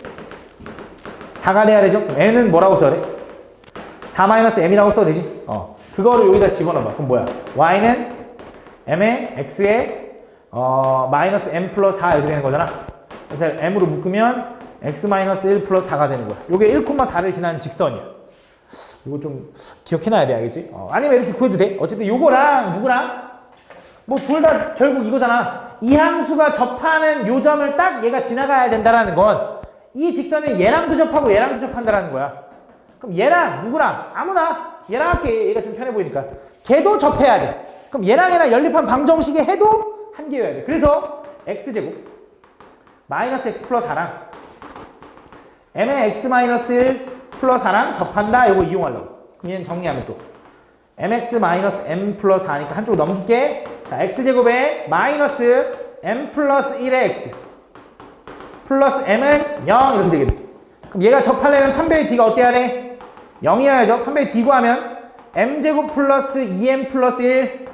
4가 돼야 되죠? n은 뭐라고 써야 돼? 4-m이라고 써도 되지? 그거를 여기다 집어넣어봐. 그럼 뭐야? y는 m에 x에 마이너스 m 플러스 4 이렇게 되는 거잖아. 그래서 m으로 묶으면 x-1 플러스 4가 되는 거야. 요게 1,4를 지나는 직선이야. 이거 좀 기억해놔야 돼, 알겠지? 아니면 이렇게 구해도 돼. 어쨌든 요거랑 누구랑 뭐 둘 다 결국 이거잖아. 이 함수가 접하는 요 점을 딱 얘가 지나가야 된다라는 건 이 직선은 얘랑도 접하고 얘랑도 접한다라는 거야. 그럼 얘랑 누구랑 아무나 얘랑 할게. 얘가 좀 편해 보이니까 걔도 접해야 돼. 그럼 얘랑 연립한 방정식에 해도 한 개여야 돼. 그래서 x제곱 마이너스 x 플러스 4랑 m의 x 마이너스 1 플러스 4랑 접한다. 이거 이용하려고. 그럼 얘는 정리하면 또 mx 마이너스 m 플러스 4니까 한쪽으로 넘길게. 자, x제곱에 마이너스 m 플러스 1의 x 플러스 m은 0 이렇게 되겠네. 그럼 얘가 접하려면 판별의 d가 어때야 돼? 0이어야죠. 판별의 d 구하면 m제곱 플러스 2m 플러스 1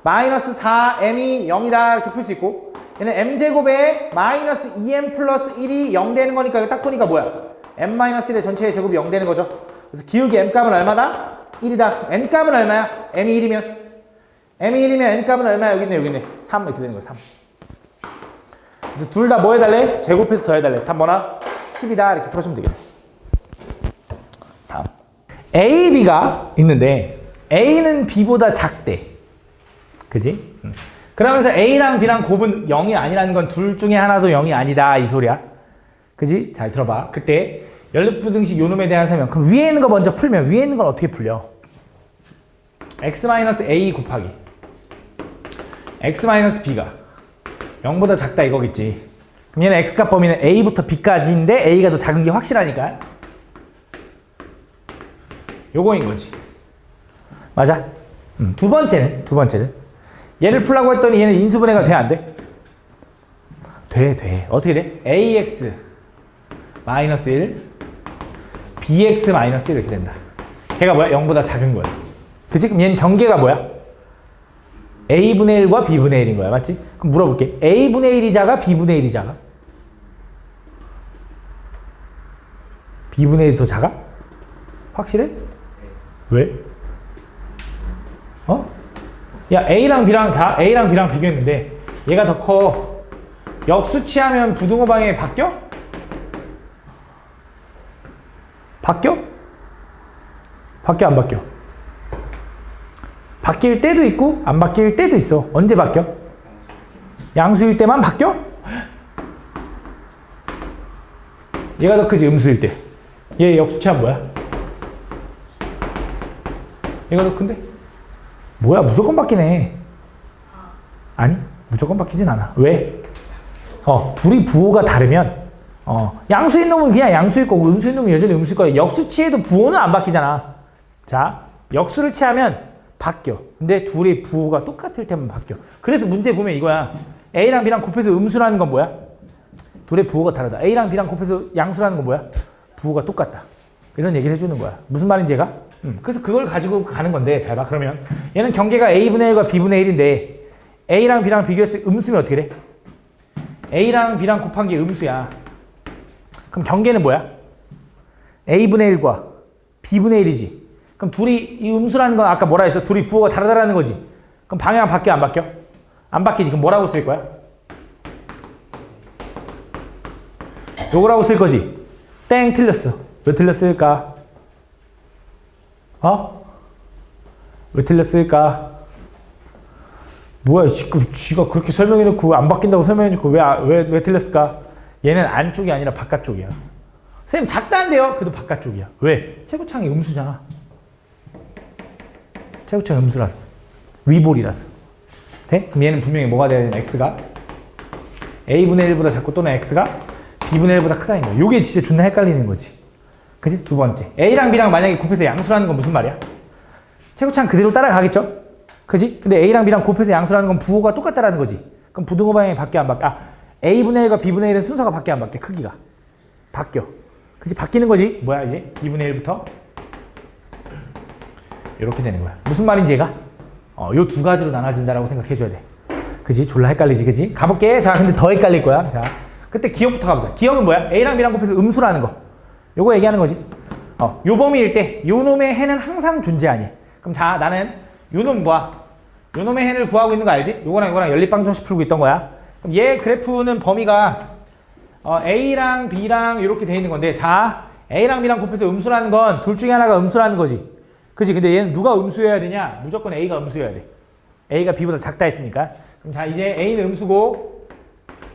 마이너스 4m이 0이다 이렇게 풀 수 있고 얘는 m제곱에 마이너스 2m 플러스 1이 0 되는 거니까 이거 딱 보니까 뭐야? m-1의 전체의 제곱이 0 되는 거죠. 그래서 기울기 m값은 얼마다? 1이다. n값은 얼마야? m이 1이면 n값은 얼마야? 여기 있네 3 이렇게 되는 거야. 3. 그래서 둘 다 뭐 해달래? 제곱해서 더해달래. 답 뭐나? 10이다 이렇게 풀어주면 되겠네. 다음 A, B가 있는데 A는 B보다 작대. 그지? 그러면서 A랑 B랑 곱은 0이 아니라는 건 둘 중에 하나도 0이 아니다 이 소리야. 그지? 잘 들어봐. 그때 연립부등식 요놈에 대한 설명. 그럼 위에 있는 거 먼저 풀면 위에 있는 건 어떻게 풀려? x-a 곱하기 x-b가 0보다 작다 이거겠지. 그럼 얘는 x값 범위는 a부터 b까지인데 a가 더 작은 게 확실하니까 요거인 거지. 맞아? 두 번째는 얘를 풀라고 했더니 얘는 인수분해가 돼 안 돼? 돼. 어떻게 돼? ax 마이너스 1 bx 마이너스 1 이렇게 된다. 걔가 뭐야? 0보다 작은 거야. 그치? 그럼 얘는 경계가 뭐야? a분의 1과 b분의 1인 거야. 맞지? 그럼 물어볼게. a분의 1이 작아? b분의 1이 작아? b분의 1이 더 작아? 확실해? 왜? 어? 야, A랑 B랑 비교했는데 얘가 더 커. 역수치하면 부등호 방향이 바뀌어? 바뀌어 안 바뀌어? 바뀔 때도 있고 안 바뀔 때도 있어. 언제 바뀌어? 양수일 때만 바뀌어? 얘가 더 크지 음수일 때. 얘 역수치하면 뭐야? 얘가 더 큰데? 뭐야 무조건 바뀌네. 아니 무조건 바뀌진 않아. 왜? 둘이 부호가 다르면 양수인 놈은 그냥 양수일 거고 음수인 놈은 여전히 음수일 거야. 역수치해도 부호는 안 바뀌잖아. 자 역수를 취하면 바뀌어. 근데 둘이 부호가 똑같을 때만 바뀌어. 그래서 문제 보면 이거야. A랑 B랑 곱해서 음수라는 건 뭐야? 둘의 부호가 다르다. A랑 B랑 곱해서 양수라는 건 뭐야? 부호가 똑같다. 이런 얘기를 해주는 거야. 무슨 말인지 얘가? 그래서 그걸 가지고 가는 건데 잘 봐. 그러면 얘는 경계가 A분의 1과 B분의 1인데 A랑 B랑 비교했을 때 음수면 어떻게 돼? A랑 B랑 곱한 게 음수야. 그럼 경계는 뭐야? A분의 1과 B분의 1이지. 그럼 둘이 이 음수라는 건 아까 뭐라 했어? 둘이 부호가 다르다라는 거지. 그럼 방향 바뀌어 안 바뀌어? 안 바뀌지. 그럼 뭐라고 쓸 거야? 요거라고 쓸 거지. 땡 틀렸어. 왜 틀렸을까? 왜 틀렸을까? 뭐야 지금 쥐가 그렇게 설명해놓고 안 바뀐다고 설명해놓고 왜 틀렸을까? 얘는 안쪽이 아니라 바깥쪽이야. 선생님 작다는데요? 그래도 바깥쪽이야. 왜? 최고창이 음수잖아. 최고창이 음수라서. 위볼이라서. 돼? 그럼 얘는 분명히 뭐가 돼야 되는 x가 a분의 1보다 작고 또는 x가 b분의 1보다 크다는 거야. 요게 진짜 존나 헷갈리는 거지. 그치? 두 번째. A랑 B랑 만약에 곱해서 양수라는 건 무슨 말이야? 최고창 그대로 따라가겠죠? 그지? 근데 A랑 B랑 곱해서 양수라는 건 부호가 똑같다라는 거지. 그럼 부등호 방향이 바뀌어 안 바뀌어? A분의 1과 B분의 1은 순서가 바뀌어 안 바뀌어? 크기가. 바뀌어. 그치? 바뀌는 거지? 뭐야 이제? 2분의 1부터 이렇게 되는 거야. 무슨 말인지 얘가? 요 두 가지로 나눠진다라고 생각해줘야 돼. 그지? 졸라 헷갈리지, 그지? 가볼게. 자, 근데 더 헷갈릴 거야. 자, 그때 기억부터 가보자. 기억은 뭐야? A랑 B랑 곱해서 음수라는 거. 요거 얘기하는 거지. 요 범위일 때, 요 놈의 해는 항상 존재하니. 그럼 자, 나는 요 놈 뭐야? 요 놈의 해를 구하고 있는 거 알지? 요거랑 요거랑 연립방정식 풀고 있던 거야. 그럼 얘 그래프는 범위가 A랑 B랑 이렇게 돼 있는 건데, 자, A랑 B랑 곱해서 음수라는 건 둘 중에 하나가 음수라는 거지. 그치? 근데 얘는 누가 음수여야 되냐? 무조건 A가 음수여야 돼. A가 B보다 작다 했으니까. 그럼 자, 이제 A는 음수고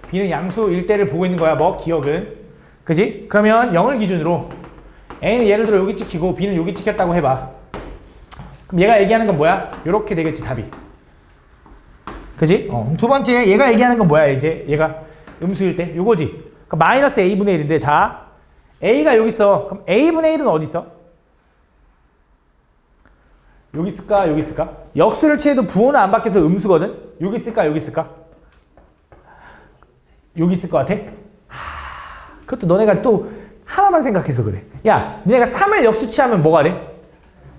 B는 양수일 때를 보고 있는 거야. 뭐? 기억은. 그지? 그러면 0을 기준으로 A는 예를 들어 여기 찍히고 B는 여기 찍혔다고 해봐. 그럼 얘가 얘기하는 건 뭐야? 요렇게 되겠지, 답이. 그지? 두 번째, 얘가 얘기하는 건 뭐야, 이제? 얘가 음수일 때? 요거지. 그럼 마이너스 A분의 1인데, 자, A가 여기 있어. 그럼 A분의 1은 어디 있어? 여기 있을까? 여기 있을까? 역수를 취해도 부호는 안 바뀌어서 음수거든? 여기 있을까? 여기 있을까? 여기 있을 것 같아? 그것도 너네가 또 하나만 생각해서 그래. 야, 니네가 3을 역수치하면 뭐가 돼?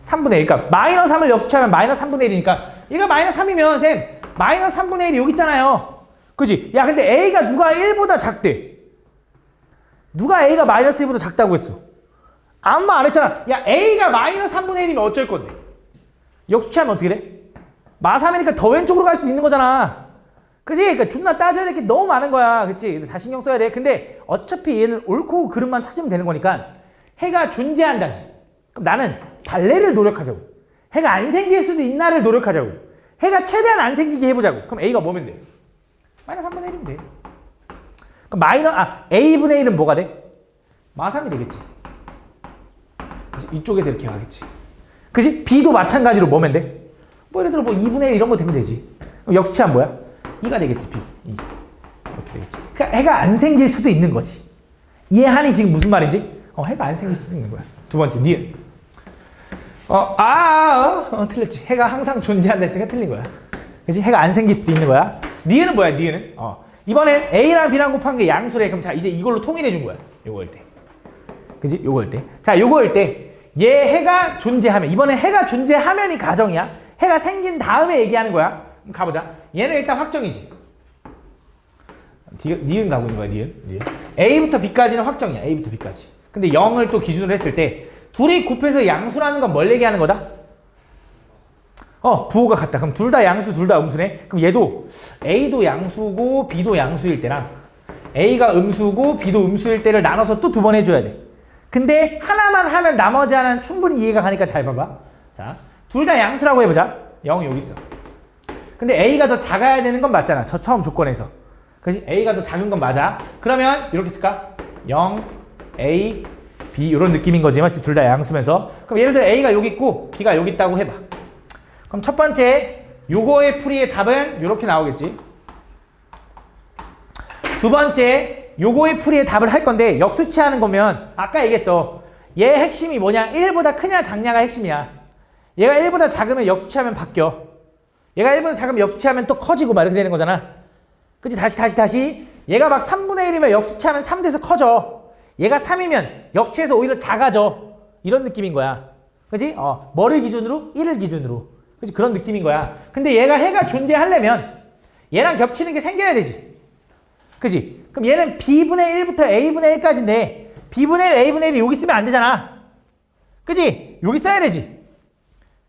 3분의 1. 그러니까 마이너스 3을 역수치하면 마이너스 3분의 1이니까 얘가 마이너스 3이면 쌤 마이너스 3분의 1이 여기 있잖아요. 그지? 야, 근데 A가 누가 1보다 작대? 누가 A가 마이너스 1보다 작다고 했어? 아무 말 안 했잖아. 야, A가 마이너스 3분의 1이면 어쩔 건데? 역수치하면 어떻게 돼? 마3이니까 더 왼쪽으로 갈 수도 있는 거잖아. 그지? 그러니까 존나 따져야 될 게 너무 많은 거야. 그치? 다 신경 써야 돼. 근데 어차피 얘는 옳고 그름만 찾으면 되는 거니까 해가 존재한다. 그럼 나는 발레를 노력하자고. 해가 안 생길 수도 있나를 노력하자고. 해가 최대한 안 생기게 해보자고. 그럼 A가 뭐면 돼? 마이너스 3분의 1이면 돼. 그럼 A분의 1은 뭐가 돼? 마3이 되겠지. 이쪽에서 이렇게 가겠지. 그지? B도 마찬가지로 뭐면 돼? 뭐 예를 들어 뭐 2분의 1 이런 거 되면 되지. 그럼 역수치하면 뭐야? 2가 되겠지. B. 2. 이렇게 되겠지. 그러니까 해가 안 생길 수도 있는 거지. 이해하니 지금 무슨 말인지? 해가 안 생길 수도 있는 거야. 두 번째, 니은. 틀렸지. 해가 항상 존재한다 했으니까 틀린 거야. 그치? 해가 안 생길 수도 있는 거야. 니은은 뭐야, 니은은? 이번엔 A랑 B랑 곱한 게 양수래. 그럼 자, 이제 이걸로 통일해 준 거야. 요거일 때. 그지? 요거일 때. 자, 요거일 때. 얘 해가 존재하면, 이번엔 해가 존재하면이 가정이야. 해가 생긴 다음에 얘기하는 거야. 그럼 가보자. 얘는 일단 확정이지. 니은 가고 있는 거야, 니은. A부터 B까지는 확정이야. A부터 B까지. 근데 0을 또 기준으로 했을 때 둘이 곱해서 양수라는 건 뭘 얘기하는 거다? 부호가 같다. 그럼 둘 다 양수, 둘 다 음수네. 그럼 얘도 A도 양수고 B도 양수일 때랑 A가 음수고 B도 음수일 때를 나눠서 또 두 번 해줘야 돼. 근데 하나만 하면 나머지 하나는 충분히 이해가 가니까 잘 봐봐. 자, 둘 다 양수라고 해보자. 0이 여기 있어. 근데 A가 더 작아야 되는 건 맞잖아. 저 처음 조건에서. 그치? A가 더 작은 건 맞아. 그러면 이렇게 쓸까? 0, A, B 이런 느낌인 거지. 맞지? 둘 다 양수면서. 그럼 예를 들어 A가 여기 있고 B가 여기 있다고 해봐. 그럼 첫 번째 요거의 풀이의 답은 이렇게 나오겠지. 두 번째 요거의 풀이의 답을 할 건데 역수치하는 거면 아까 얘기했어. 얘 핵심이 뭐냐? 1보다 크냐 작냐가 핵심이야. 얘가 1보다 작으면 역수치하면 바뀌어. 얘가 1보다 작으면 역수치하면 또 커지고 막 이렇게 되는 거잖아. 그치? 다시 얘가 막 3분의 1이면 역수치하면 3돼서 커져. 얘가 3이면 역수치해서 오히려 작아져. 이런 느낌인 거야. 그치? 뭐를 기준으로? 1을 기준으로. 그치? 그런 느낌인 거야. 근데 얘가 해가 존재하려면 얘랑 겹치는 게 생겨야 되지. 그치? 그럼 얘는 B분의 1부터 A분의 1까지인데 B분의 1, A분의 1이 여기 있으면 안 되잖아. 그치? 여기 써야 되지.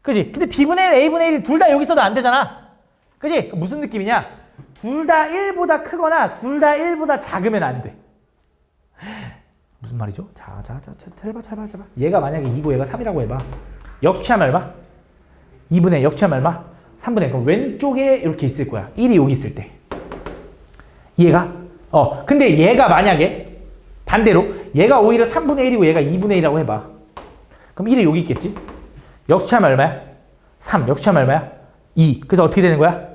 그치? 근데 B분의 1, A분의 1이 둘 다 여기 써도 안 되잖아. 그치? 무슨 느낌이냐? 둘 다 1보다 크거나 둘 다 1보다 작으면 안 돼. 무슨 말이죠? 자, 잘 봐. 얘가 만약에 2고 얘가 3이라고 해봐. 역수치하면 얼마? 2분의 역수치하면 얼마? 3분의. 그럼 왼쪽에 이렇게 있을 거야. 1이 여기 있을 때. 얘가? 근데 얘가 만약에 반대로 얘가 오히려 3분의 1이고 얘가 2분의 1이라고 해봐. 그럼 1이 여기 있겠지? 역수치하면 얼마야? 3. 역수치하면 얼마야? 2. 그래서 어떻게 되는 거야?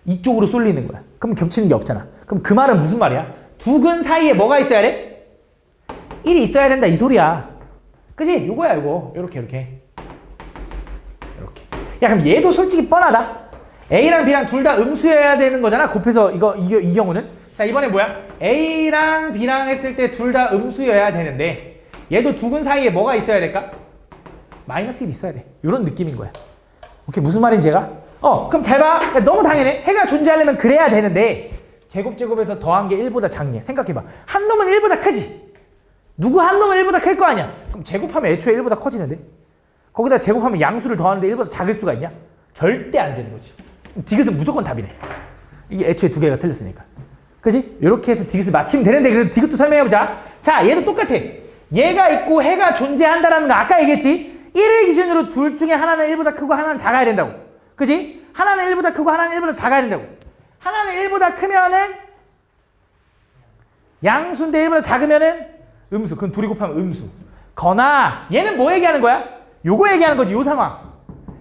이쪽으로 쏠리는 거야. 그럼 겹치는 게 없잖아. 그럼 그 말은 무슨 말이야? 두 근 사이에 뭐가 있어야 돼? 1이 있어야 된다 이 소리야. 그지? 요거야 요거. 요렇게. 야 그럼 얘도 솔직히 뻔하다. A랑 B랑 둘 다 음수여야 되는 거잖아. 곱해서 이 경우는. 자 이번에 뭐야? A랑 B랑 했을 때 둘 다 음수여야 되는데 얘도 두 근 사이에 뭐가 있어야 될까? 마이너스 1이 있어야 돼. 요런 느낌인 거야. 오케이 무슨 말인지 얘가? 그럼 잘 봐. 야, 너무 당연해. 해가 존재하려면 그래야 되는데 제곱에서 더한 게 1보다 작네. 생각해봐. 한 놈은 1보다 크지. 누구 한 놈은 1보다 클 거 아니야. 그럼 제곱하면 애초에 1보다 커지는데 거기다 제곱하면 양수를 더하는데 1보다 작을 수가 있냐? 절대 안 되는 거지. 디귿은 무조건 답이네. 이게 애초에 두 개가 틀렸으니까. 그치? 이렇게 해서 디귿을 맞히면 되는데 그래도 디귿도 설명해보자. 자 얘도 똑같아. 얘가 있고 해가 존재한다라는 거 아까 얘기했지? 1을 기준으로 둘 중에 하나는 1보다 크고 하나는 작아야 된다고. 그치? 하나는 1보다 크고 하나는 1보다 작아야 된다고. 하나는 1보다 크면은 양수인데 1보다 작으면은 음수. 그럼 둘이 곱하면 음수. 거나 얘는 뭐 얘기하는 거야? 요거 얘기하는 거지. 요 상황.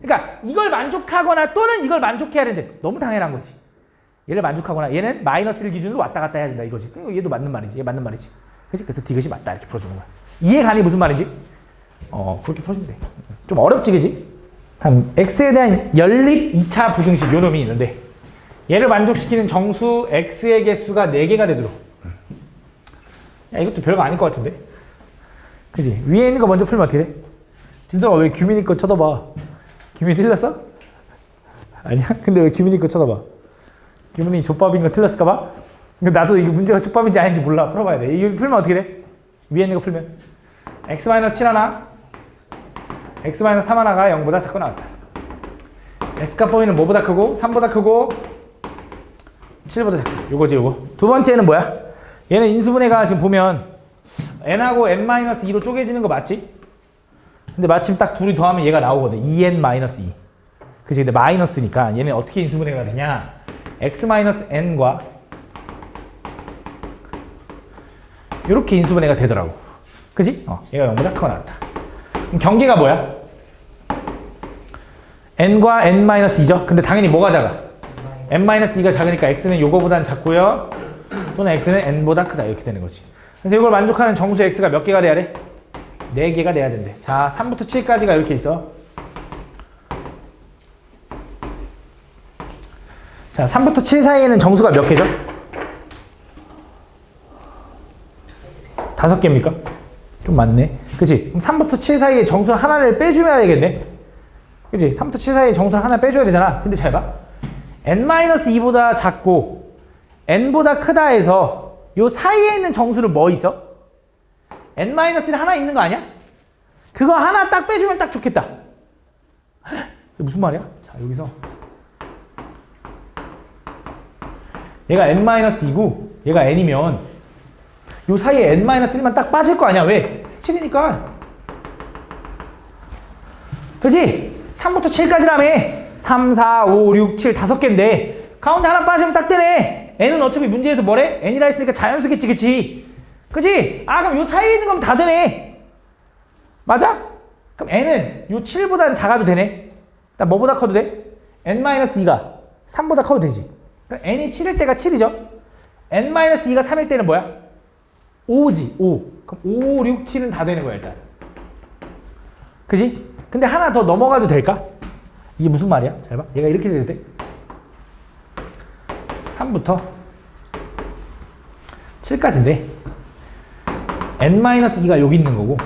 그러니까 이걸 만족하거나 또는 이걸 만족해야 되는데 너무 당연한 거지. 얘를 만족하거나 얘는 마이너스를 기준으로 왔다 갔다 해야 된다 이거지. 얘도 맞는 말이지. 얘 맞는 말이지. 그치? 그래서 디귿이 맞다 이렇게 풀어주는 거야. 이해가니 무슨 말인지? 그렇게 풀어주면 돼. 좀 어렵지 그지? 한 x에 대한 연립 2차 부등식 요 놈이 있는데 얘를 만족시키는 정수 x의 개수가 4개가 되도록. 야 이것도 별거 아닐 것 같은데? 그지? 위에 있는 거 먼저 풀면 어떻게 돼? 진성아 왜 규민이 거 쳐다봐? 규민이 틀렸어? 아니야? 근데 왜 규민이 거 쳐다봐? 기분이 족밥인 거 틀렸을까봐? 나도 이게 문제가 족밥인지 아닌지 몰라. 풀어봐야 돼. 이거 풀면 어떻게 돼? 위에 있는 거 풀면 x-7 하나 x-3 하나가 0보다 작고 나왔다. x값 범위는 뭐보다 크고 3보다 크고 7보다 작고 요거지 요거. 두 번째는 뭐야? 얘는 인수분해가 지금 보면 n하고 n-2로 쪼개지는 거 맞지? 근데 마침 딱 둘이 더하면 얘가 나오거든. 2n-2. 그치? 근데 마이너스니까 얘는 어떻게 인수분해가 되냐? x-n과 이렇게 인수분해가 되더라고. 그지? 얘가 0보다 크고 나왔다. 그럼 경계가 뭐야? n과 n-2죠? 근데 당연히 뭐가 작아? n-2가 작으니까 x는 요거보단 작고요. 또는 x는 n보다 크다. 이렇게 되는 거지. 그래서 이걸 만족하는 정수 x가 몇 개가 돼야 돼? 4개가 돼야 된대. 자, 3부터 7까지가 이렇게 있어. 자, 3부터 7 사이에는 정수가 몇 개죠? 5개입니까? 좀 많네. 그치? 그럼 3부터 7 사이에 정수 하나를 빼주면 되겠네? 그치? 3부터 7 사이에 정수를 하나 빼줘야 되잖아. 근데 잘 봐. n-2보다 작고 n보다 크다 해서 요 사이에 있는 정수는 뭐 있어? n-1 하나 있는 거 아니야? 그거 하나 딱 빼주면 딱 좋겠다. 이게 무슨 말이야? 자, 여기서 얘가 n-2고 얘가 n이면 요 사이에 n-1만 딱 빠질 거 아니야. 왜? 7이니까. 그치? 3부터 7까지라며. 3, 4, 5, 6, 7 5개인데 가운데 하나 빠지면 딱 되네. n은 어차피 문제에서 뭐래? n이라 했으니까 자연수겠지. 그치? 그치? 아, 그럼 요 사이에 있는 건 다 되네. 맞아? 그럼 n은 요 7보다는 작아도 되네. 나 뭐보다 커도 돼? n-2가 3보다 커도 되지. 그럼 n이 7일 때가 7이죠? n-2가 3일 때는 뭐야? 5지. 5. 그럼 5, 6, 7은 다 되는 거야 일단. 그지? 근데 하나 더 넘어가도 될까? 이게 무슨 말이야? 잘 봐. 얘가 이렇게 될 때 3부터 7까지인데 n-2가 여기 있는 거고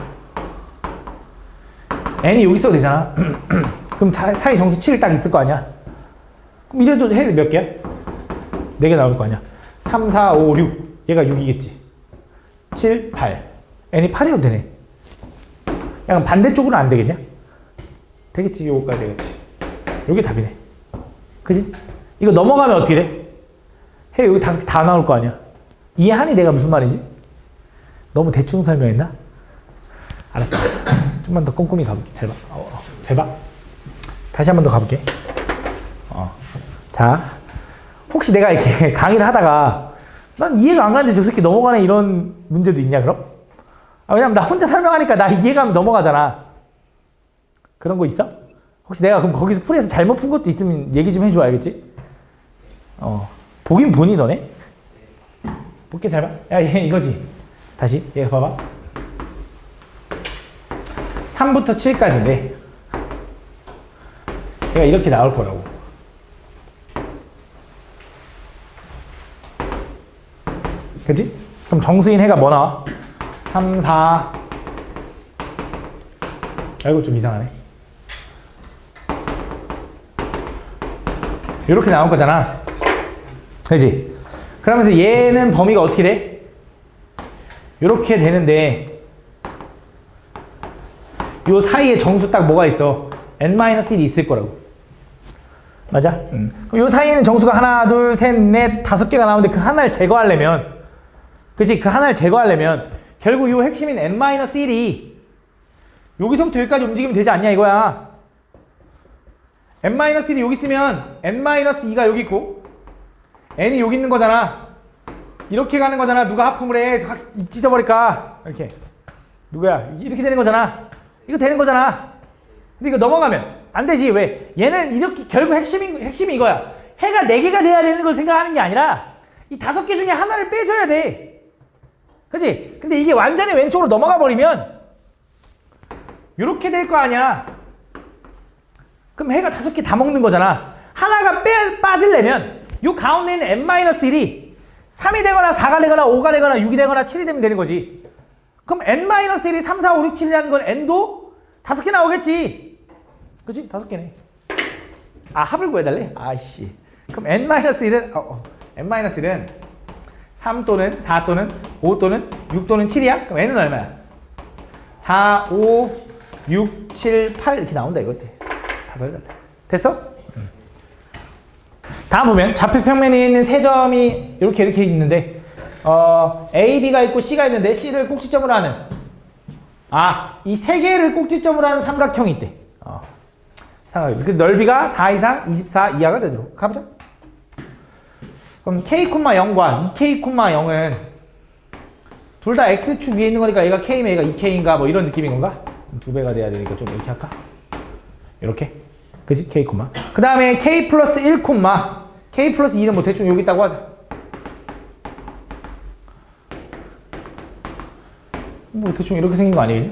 n이 여기 있어도 되잖아. 그럼 사이 정수 7 딱 있을 거 아니야? 그럼 이래도 해 몇 개야? 4개 나올 거 아니야? 3, 4, 5, 6 얘가 6이겠지. 7, 8 n이 8이어도 되네. 약간 반대쪽으로 안 되겠냐? 되겠지. 요거까지 되겠지. 요게 답이네. 그지? 이거 넘어가면 어떻게 돼? 해 여기 5개 다 나올 거 아니야? 이해하니 내가 무슨 말인지? 너무 대충 설명했나? 알았어. 좀만 더 꼼꼼히 가볼게. 잘 봐. 잘 봐. 다시 한 번 더 가볼게. 자, 혹시 내가 이렇게 강의를 하다가 난 이해가 안 가는데 저 새끼 넘어가네 이런 문제도 있냐 그럼? 왜냐면 나 혼자 설명하니까 나 이해가면 넘어가잖아. 그런 거 있어? 혹시 내가 그럼 거기서 풀이해서 잘못 푼 것도 있으면 얘기 좀 해줘. 알겠지? 보긴 보니 너네? 볼게. 잘 봐. 야, 얘 이거지. 다시 얘 봐봐. 3부터 7까지인데 얘가 이렇게 나올 거라고. 그치? 그럼 정수인 해가 뭐 나와? 3, 4 이거 좀 이상하네. 이렇게 나올 거잖아. 그치? 그러면서 얘는 범위가 어떻게 돼? 이렇게 되는데 요 사이에 정수 딱 뭐가 있어? n-1이 있을 거라고. 맞아? 그럼 요 사이에는 정수가 하나, 둘, 셋, 넷, 5개가 나오는데 그 하나를 제거하려면, 그치? 그 하나를 제거하려면 결국 요 핵심인 n-1이 여기서부터 여기까지 움직이면 되지 않냐 이거야. n-1이 여기 있으면 n-2가 여기 있고 n이 여기 있는 거잖아. 이렇게 가는 거잖아. 누가 하품을 해? 입 찢어버릴까? 이렇게. 누구야? 이렇게 되는 거잖아. 이거 되는 거잖아. 근데 이거 넘어가면 안 되지. 왜? 얘는 이렇게 결국 핵심이 이거야. 해가 4개가 돼야 되는 걸 생각하는 게 아니라 이 5개 중에 하나를 빼줘야 돼. 그치? 근데 이게 완전히 왼쪽으로 넘어가 버리면 이렇게 될 거 아니야. 그럼 해가 5개 다 먹는 거잖아. 하나가 빠지려면 요 가운데 있는 n-1이 3이 되거나 4가 되거나 5가 되거나 6이 되거나 7이 되면 되는 거지. 그럼 n-1이 3, 4, 5, 6, 7이라는 건 n도 5개 나오겠지. 그치? 5개네. 아, 합을 구해달래? 아이씨. 그럼 그럼 n-1은 n-1은 3 또는 4 또는 5 또는 6 또는 7이야? 그럼 n은 얼마야? 4, 5, 6, 7, 8 이렇게 나온다 이거지. 다 더해달래. 됐어? 다음 보면 좌표 평면에 있는 세 점이 이렇게 있는데 A, B가 있고 C가 있는데 C를 꼭지점으로 하는 이 세 개를 꼭지점으로 하는 삼각형이 있대. 그 넓이가 4 이상 24 이하가 되도록 가보자. 그럼 K,0과 2K,0은 둘 다 X축 위에 있는 거니까 얘가 K면 얘가 2K인가 뭐 이런 느낌인 건가? 두 배가 돼야 되니까 좀 이렇게 할까? 이렇게? 그지? K, 그 다음에 K 플러스 1, K 플러스 2는 뭐 대충 여기 있다고 하자. 뭐 대충 이렇게 생긴 거 아니겠니?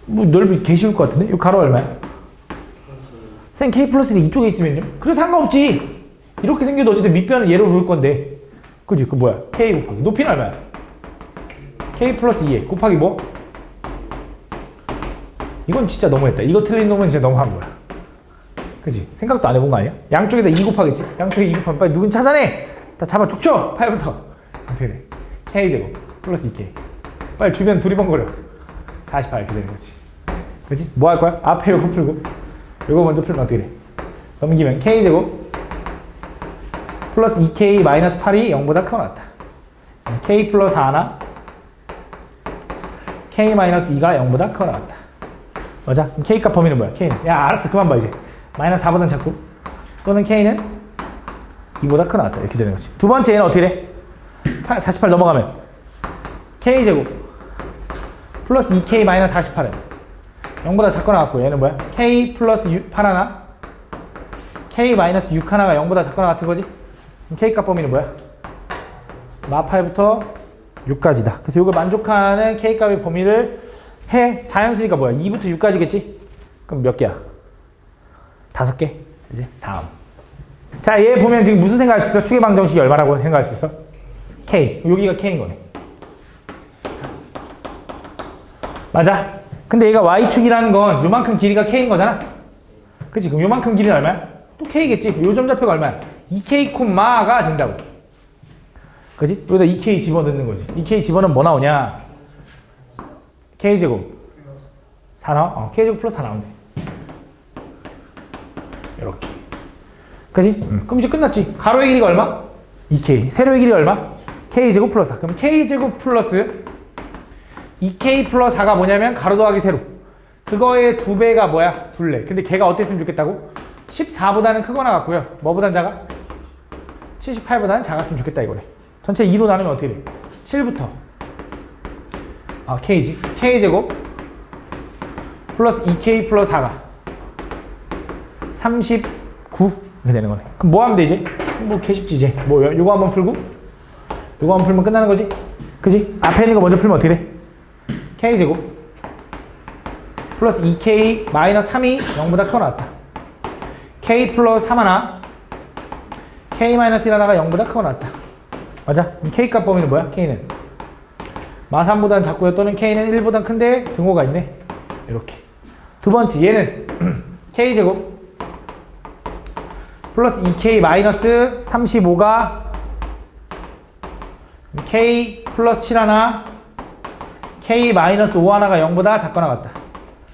뭐 넓이 개 쉬울 것 같은데? 이 가로 얼마야? 쌤 K 플러스 1이 이쪽에 있으면요? 그래 상관없지. 이렇게 생겨도 어쨌든 밑변은 얘로 놓을 건데. 그지? 그 뭐야? K 곱하기 높이는 얼마야? K 플러스 2에 곱하기 뭐? 이건 진짜 너무했다. 이거 틀린 놈은 진짜 너무한 거야. 그지? 생각도 안 해본 거 아니야? 양쪽에다 2 곱하겠지? 양쪽에 2 곱하면 빨리 누군 찾아내! 다 잡아 족쳐! 8부터. 어떻게 돼? K제곱 플러스 2K. 빨리 주변 두리번거려. 48 이렇게 되는 거지. 그지? 뭐 할 거야? 앞에 요거 풀고 요거 먼저 풀면 어떻게 돼? 넘기면 K제곱 플러스 2K 마이너스 8이 0보다 크거나 같다. K 플러스 4나 K 마이너스 2가 0보다 크거나 같다. 맞아? 그럼 K값 범위는 뭐야? K는 야 알았어 그만 봐 이제. 마이너스 4보다는 작고 또는 K는 2보다 크거나 같다. 이렇게 되는 거지. 두 번째는 어떻게 돼? 48 넘어가면 K제곱 플러스 2K 마이너스 48은 0보다 작거나 같고 얘는 뭐야? K 플러스 8 하나 K 마이너스 6 하나가 0보다 작거나 같은 거지? K값 범위는 뭐야? 마8부터 6까지다. 그래서 이걸 만족하는 K값의 범위를 해. 자연수니까 뭐야? 2부터 6까지겠지? 그럼 몇 개야? 5개. 이제 다음. 자, 얘 보면 지금 무슨 생각할 수 있어? 추계방정식이 얼마라고 생각할 수 있어? K. 여기가 K인 거네. 맞아? 근데 얘가 Y축이라는 건 요만큼 길이가 K인 거잖아? 그치? 그럼 요만큼 길이는 얼마야? 또 K겠지? 요 점좌표가 얼마야? 2K 콤마가 된다고. 그치? 여기다 2K 집어넣는 거지. 2K 집어넣으면 뭐 나오냐? K제곱 4 나와? K제곱 플러스 4 나온대. 이렇게. 그치? 그럼 이제 끝났지. 가로의 길이가 얼마? 2K. 세로의 길이가 얼마? K제곱 플러스 4. 그럼 K제곱 플러스 2K 플러스 4가 뭐냐면 가로 더하기 세로. 그거의 2배가 뭐야? 둘레. 근데 걔가 어땠으면 좋겠다고? 14보다는 크거나 같고요. 뭐보단 작아? 78보다는 작았으면 좋겠다 이거래. 전체 2로 나누면 어떻게 돼? 7부터 K지. K제곱 플러스 2K 플러스 4가 39 이렇게 되는 거네. 그럼 뭐 하면 되지? 뭐 개쉽지 이제. 뭐 요거 한번 풀고 요거 한번 풀면 끝나는 거지? 그지? 앞에 있는 거 먼저 풀면 어떻게 돼? K제곱 플러스 2K 마이너스 3이 0보다 크거나 같다. K 플러스 3 하나 K 마이너스 1 하나가 0보다 크거나 같다. 맞아? 그럼 K값 범위는 뭐야? K는 마3보다는 작고요. 또는 K는 1보다 큰데 등호가 있네. 이렇게. 두 번째 얘는 K제곱 플러스 2K 마이너스 35가 K 플러스 7 하나 K 마이너스 5 하나가 0보다 작거나 같다.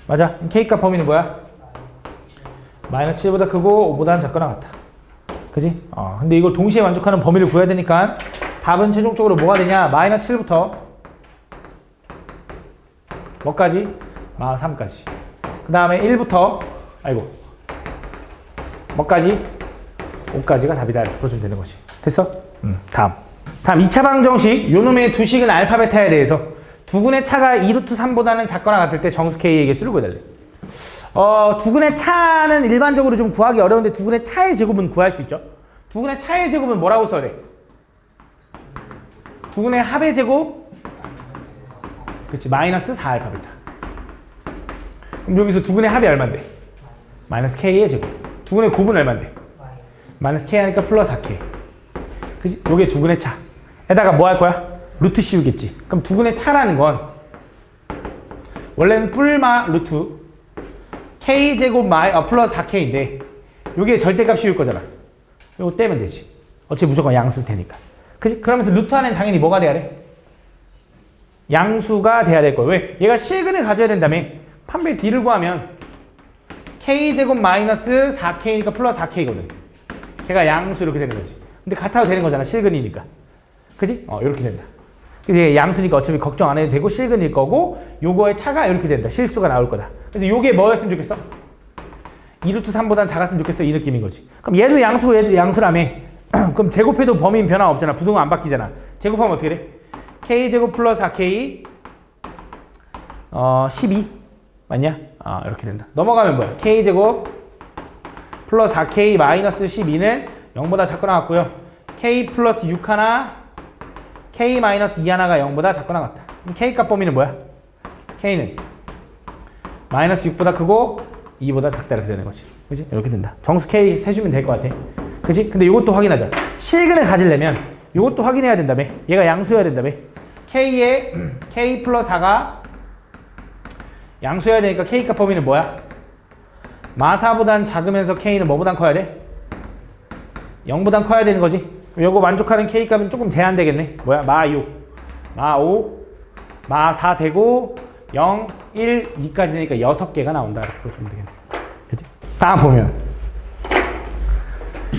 맞아? K값 범위는 뭐야? 마이너스 7보다 크고 5보다는 작거나 같다. 그지? 근데 이걸 동시에 만족하는 범위를 구해야 되니까 답은 최종적으로 뭐가 되냐? 마이너스 7부터 뭐까지? 마이너스 3까지. 그 다음에 1부터 뭐까지? 5까지가 답이다. 이렇게 풀어주면 되는 거지. 됐어? 다음 2차 방정식. 요놈의 두 식은 알파 베타에 대해서 두근의 차가 2루트 3보다는 작거나 같을 때 정수 K의 개수를 구해달래. 두근의 차는 일반적으로 좀 구하기 어려운데 두근의 차의 제곱은 구할 수 있죠. 두근의 차의 제곱은 뭐라고 써야 돼? 두근의 합의 제곱 그렇지 마이너스 4알파 베타. 그럼 여기서 두근의 합이 얼만데? 마이너스 K의 제곱. 두근의 곱은 얼만데? 마이너스 K 하니까 플러스 4K. 그치? 요게 두근의 차. 에다가 뭐 할 거야? 루트 씌우겠지. 그럼 두근의 차라는 건 원래는 뿔마 루트 K제곱 플러스 4K인데 요게 절대값 씌울 거잖아. 요거 떼면 되지. 어차피 무조건 양수일 테니까. 그치? 그러면서 루트 안에는 당연히 뭐가 돼야 돼? 양수가 돼야 될 거야. 왜? 얘가 실근을 가져야 된다며. 판별 D를 구하면 K제곱 마이너스 4K니까 플러스 4K거든. 걔가 양수 이렇게 되는 거지. 근데 같아도 되는 거잖아. 실근이니까. 그치? 이렇게 된다. 이제 양수니까 어차피 걱정 안 해도 되고 실근일 거고 요거의 차가 이렇게 된다. 실수가 나올 거다. 그래서 요게 뭐였으면 좋겠어? 2루트 3보단 작았으면 좋겠어. 이 느낌인 거지. 그럼 얘도 양수고 얘도 양수라며. 그럼 제곱해도 범위는 변화 없잖아. 부등호 안 바뀌잖아. 제곱하면 어떻게 돼? K제곱 플러스 4K 12 맞냐? 이렇게 된다. 넘어가면 뭐야? K제곱 플러스 4K 마이너스 12는 0보다 작거나 같고요. K 플러스 6 하나 K 마이너스 2 하나가 0보다 작거나 같다. 그럼 K 값 범위는 뭐야? K는 마이너스 6보다 크고 2보다 작다 이렇게 되는 거지. 그치? 이렇게 된다. 정수 K 세주면 될 것 같아. 그치? 근데 이것도 확인하자. 실근을 가지려면 이것도 확인해야 된다며. 얘가 양수여야 된다며. K에 K 플러스 4가 양수여야 되니까 K 값 범위는 뭐야? 마4보단 작으면서 K는 뭐보단 커야 돼? 0보단 커야 되는 거지. 요거 만족하는 K 값은 조금 제한되겠네. 뭐야? 마6, 마5, 마4 되고 0, 1, 2까지 되니까 6개가 나온다. 이렇게 보시면 되겠네. 그치? 다음 보면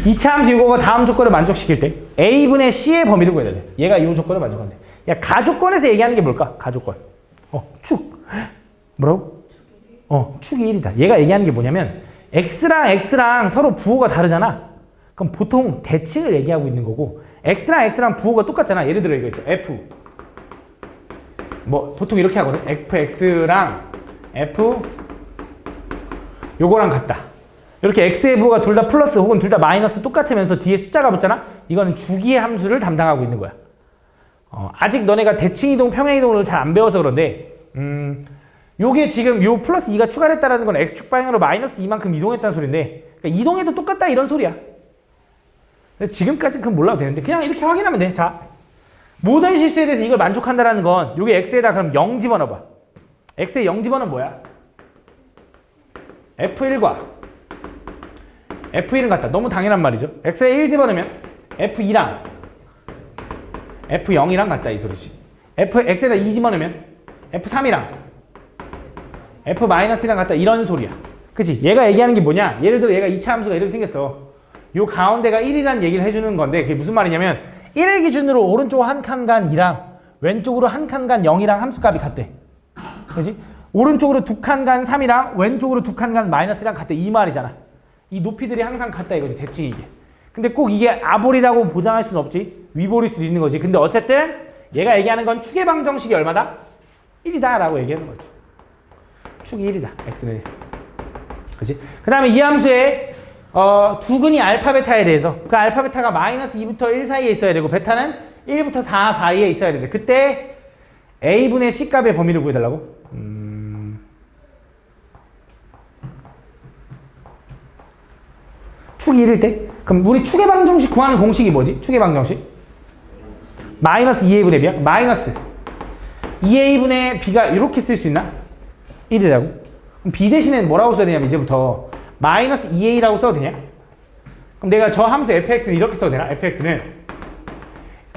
2차 함수 이거가 다음 조건을 만족시킬 때 A분의 C의 범위를 구해야 돼. 얘가 이 조건을 만족한대. 야, 가조건에서 얘기하는 게 뭘까? 가조건. 축. 뭐라고? 축이 1이다. 얘가 얘기하는 게 뭐냐면 X랑 서로 부호가 다르잖아. 그럼 보통 대칭을 얘기하고 있는 거고 X랑 부호가 똑같잖아. 예를 들어 이거 있어. F. 뭐 보통 이렇게 하거든. FX랑 F 요거랑 같다. 이렇게 X의 부호가 둘 다 플러스 혹은 둘 다 마이너스 똑같으면서 뒤에 숫자가 붙잖아. 이거는 주기의 함수를 담당하고 있는 거야. 아직 너네가 대칭이동, 평행이동을 잘 안 배워서 그런데 요게 지금 요 플러스 2가 추가됐다는 건 X축 방향으로 마이너스 2만큼 이동했다는 소리인데 그러니까 이동해도 똑같다 이런 소리야. 지금까지는 그건 몰라도 되는데 그냥 이렇게 확인하면 돼. 자, 모든 실수에 대해서 이걸 만족한다는 건 요게 X에다 그럼 0 집어넣어봐. X에 0 집어넣으면 뭐야? F1과 F1은 같다. 너무 당연한 말이죠. X에 1 집어넣으면 F2랑 F0이랑 같다 이 소리지. X에다 2 집어넣으면 F3이랑 F-이랑 같다 이런 소리야. 그치? 얘가 얘기하는 게 뭐냐? 예를 들어 얘가 2차 함수가 이렇게 생겼어. 요 가운데가 1이라는 얘기를 해주는 건데 그게 무슨 말이냐면 1을 기준으로 오른쪽 한 칸간 2랑 왼쪽으로 한 칸간 0이랑 함수값이 같대. 그치? 오른쪽으로 두 칸간 3이랑 왼쪽으로 두 칸간 마이너스랑 같대. 이 말이잖아. 이 높이들이 항상 같다 이거지. 대칭 이게. 근데 꼭 이게 아볼이라고 보장할 수는 없지. 위볼일 수도 있는 거지. 근데 어쨌든 얘가 얘기하는 건 축의 방정식이 얼마다? 1이다 라고 얘기하는 거지. 축이 1이다. x는 1. 그치? 그 다음에 이 함수의 두 근이 알파 베타에 대해서 그 알파 베타가 마이너스 2부터 1 사이에 있어야 되고 베타는 1부터 4 사이에 있어야 되는데 그때 A분의 C 값의 범위를 구해달라고? 축이 1일 때? 그럼 우리 축의 방정식 구하는 공식이 뭐지? 축의 방정식? 마이너스 2A분의 B야? 마이너스 2A분의 B가 이렇게 쓸 수 있나? 1이라고? 그럼 B 대신에 뭐라고 써야 되냐면 이제부터 마이너스 2A라고 써도 되냐? 그럼 내가 저 함수 fx는 이렇게 써도 되나? fx는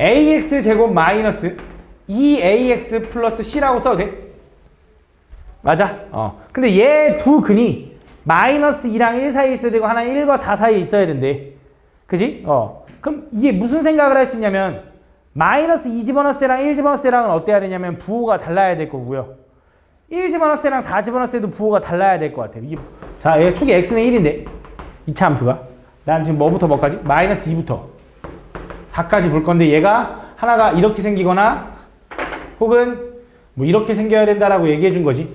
ax 제곱 마이너스 2ax 플러스 c라고 써도 돼? 맞아? 근데 얘 두 근이 마이너스 2랑 1 사이에 있어야 되고 하나는 1과 4 사이에 있어야 된대. 그지? 그럼 이게 무슨 생각을 할 수 있냐면 마이너스 2 집어넣었을 때랑 1 집어넣었을 때랑은 어때야 되냐면 부호가 달라야 될 거고요. 1 집어넣었을 때랑 4 집어넣었을 때도 부호가 달라야 될 것 같아. 자, 얘 축이 x는 1인데 2차 함수가 난 지금 뭐부터 뭐까지? 마이너스 2부터 4까지 볼 건데 얘가 하나가 이렇게 생기거나 혹은 뭐 이렇게 생겨야 된다라고 얘기해 준 거지.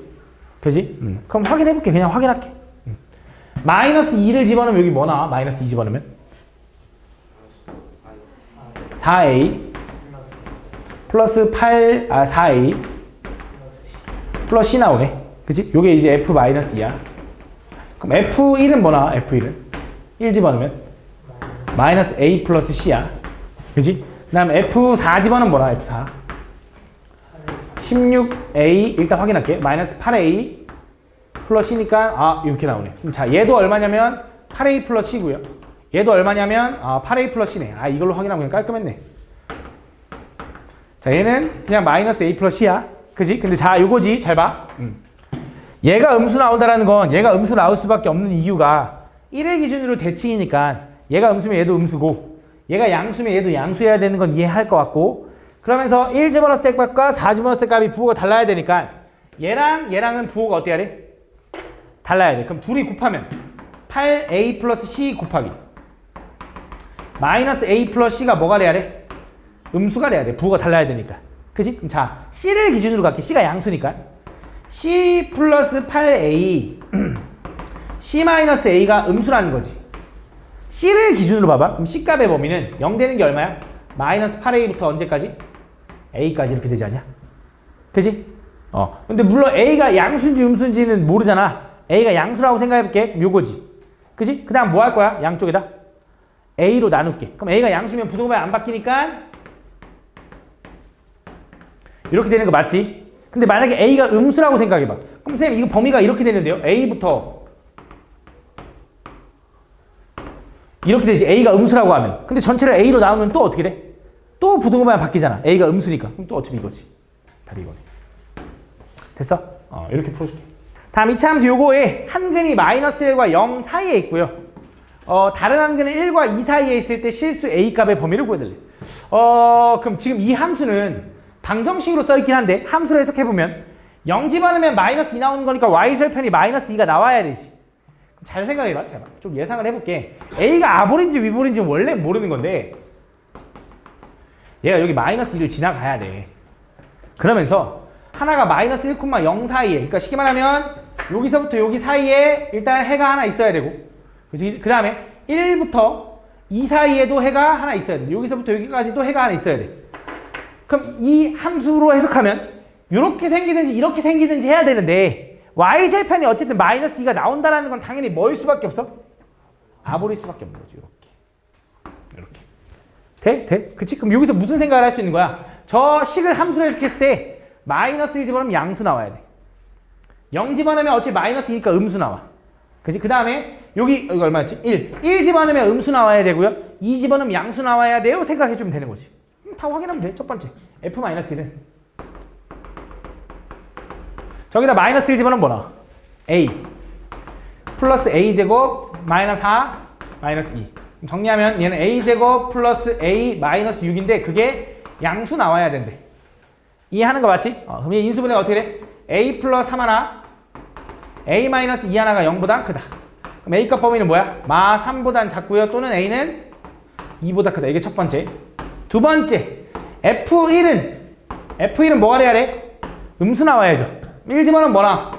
그지? 그럼 확인해 볼게. 그냥 확인할게. 마이너스 2를 집어넣으면 여기 뭐 나와? 마이너스 2 집어넣으면 4a 플러스 4a 플러스 c 나오네. 그치? 요게 이제 f-2야. 그럼 f1은 뭐 나와? f1은 1 집어넣으면 마이너스 a 플러스 c야. 그치? 그 다음에 f4 집어넣으면 뭐 나와? f4 16a 일단 확인할게. 마이너스 8a 플러스 c니까 이렇게 나오네. 그럼 자, 얘도 얼마냐면 8a 플러스 c고요. 얘도 얼마냐면 8a 플러스 c네. 이걸로 확인하면 그냥 깔끔했네. 자, 얘는 그냥 마이너스 a 플러스 c야. 그지? 근데 자, 요거지. 잘 봐. 얘가 음수 나온다라는 건 얘가 음수 나올 수밖에 없는 이유가 1을 기준으로 대칭이니까 얘가 음수면 얘도 음수고 얘가 양수면 얘도 양수해야 되는 건 이해할 것 같고, 그러면서 1 집어넣었을 때 값과 4 집어넣었을 때 값이 부호가 달라야 되니까 얘랑은 부호가 어때야 돼? 달라야 돼. 그럼 둘이 곱하면 8a 플러스 c 곱하기 마이너스 a 플러스 c가 뭐가 돼야 돼? 음수가 돼야 돼. 부호가 달라야 되니까. 그치? 그럼 자, c를 기준으로 갈게. c가 양수니까 c 플러스 8a c 마이너스 a가 음수라는 거지. c를 기준으로 봐봐. 그럼 c 값의 범위는 0 되는 게 얼마야? 마이너스 8a부터 언제까지? a까지 이렇게 되지 않냐? 그치? 근데 물론 a가 양수인지 음수인지는 모르잖아. a가 양수라고 생각해볼게. 요거지. 그치? 그 다음 뭐 할 거야? 양쪽에다 a로 나눌게. 그럼 a가 양수면 부등호방이 안 바뀌니까 이렇게 되는 거 맞지? 근데 만약에 a가 음수라고 생각해봐. 그럼 선생님 이거 범위가 이렇게 되는데요. a부터 이렇게 되지. a가 음수라고 하면. 근데 전체를 a로 나누면 또 어떻게 돼? 또 부등호방이 바뀌잖아. a가 음수니까. 그럼 또 어차피 이거지. 답이 이거네. 됐어? 이렇게 풀어줄게. 다음 이차 함수 요거에 한근이 마이너스 1과 0 사이에 있고요. 다른 한근은 1과 2 사이에 있을 때 실수 a 값의 범위를 구해달래. 그럼 지금 이 함수는 방정식으로 써있긴 한데 함수로 해석해보면 0 집어넣으면 마이너스 2 나오는 거니까 y절편이 마이너스 2가 나와야 되지. 그럼 잘 생각해봐. 제발. 좀 예상을 해볼게. a가 아볼인지 위볼인지 원래 모르는 건데 얘가 여기 마이너스 2를 지나가야 돼. 그러면서 하나가 마이너스 1,0 사이에, 그러니까 쉽게 말하면 여기서부터 여기 사이에 일단 해가 하나 있어야 되고, 그 다음에 1부터 2 사이에도 해가 하나 있어야 돼. 여기서부터 여기까지도 해가 하나 있어야 돼. 그럼 이 함수로 해석하면 이렇게 생기든지 이렇게 생기든지 해야 되는데 y절편이 어쨌든 마이너스 2가 나온다는 건 당연히 뭐일 수밖에 없어? 아볼일 수밖에 없는 거죠. 이렇게. 돼? 그치? 그럼 여기서 무슨 생각을 할 수 있는 거야? 저 식을 함수로 해석했을 때 마이너스 1 집어넣으면 양수 나와야 돼. 0 집어넣으면 어차피 마이너스 2니까 음수 나와. 그치? 그 다음에 여기 얼마였지? 1 집어넣으면 음수 나와야 되고요. 2 집어넣으면 양수 나와야 돼요. 생각해주면 되는 거지. 다 확인하면 돼. 첫 번째 f-1은 저기다 마이너스 1 집어넣으면 뭐 나와? a 플러스 a제곱 마이너스 4 마이너스 2. 정리하면 얘는 a제곱 플러스 a 마이너스 6인데 그게 양수 나와야 된대. 이해하는 거 맞지? 그럼 얘 인수분해가 어떻게 돼? a 플러스 3 하나 a 마이너스 2 하나가 0보다 크다. 그럼 a 값 범위는 뭐야? 마 3보단 작고요. 또는 a는 2보다 크다. 이게 첫 번째. 두 번째 F1은 뭐가 돼야 돼? 음수 나와야죠. 1 집어넣으면 뭐 나와?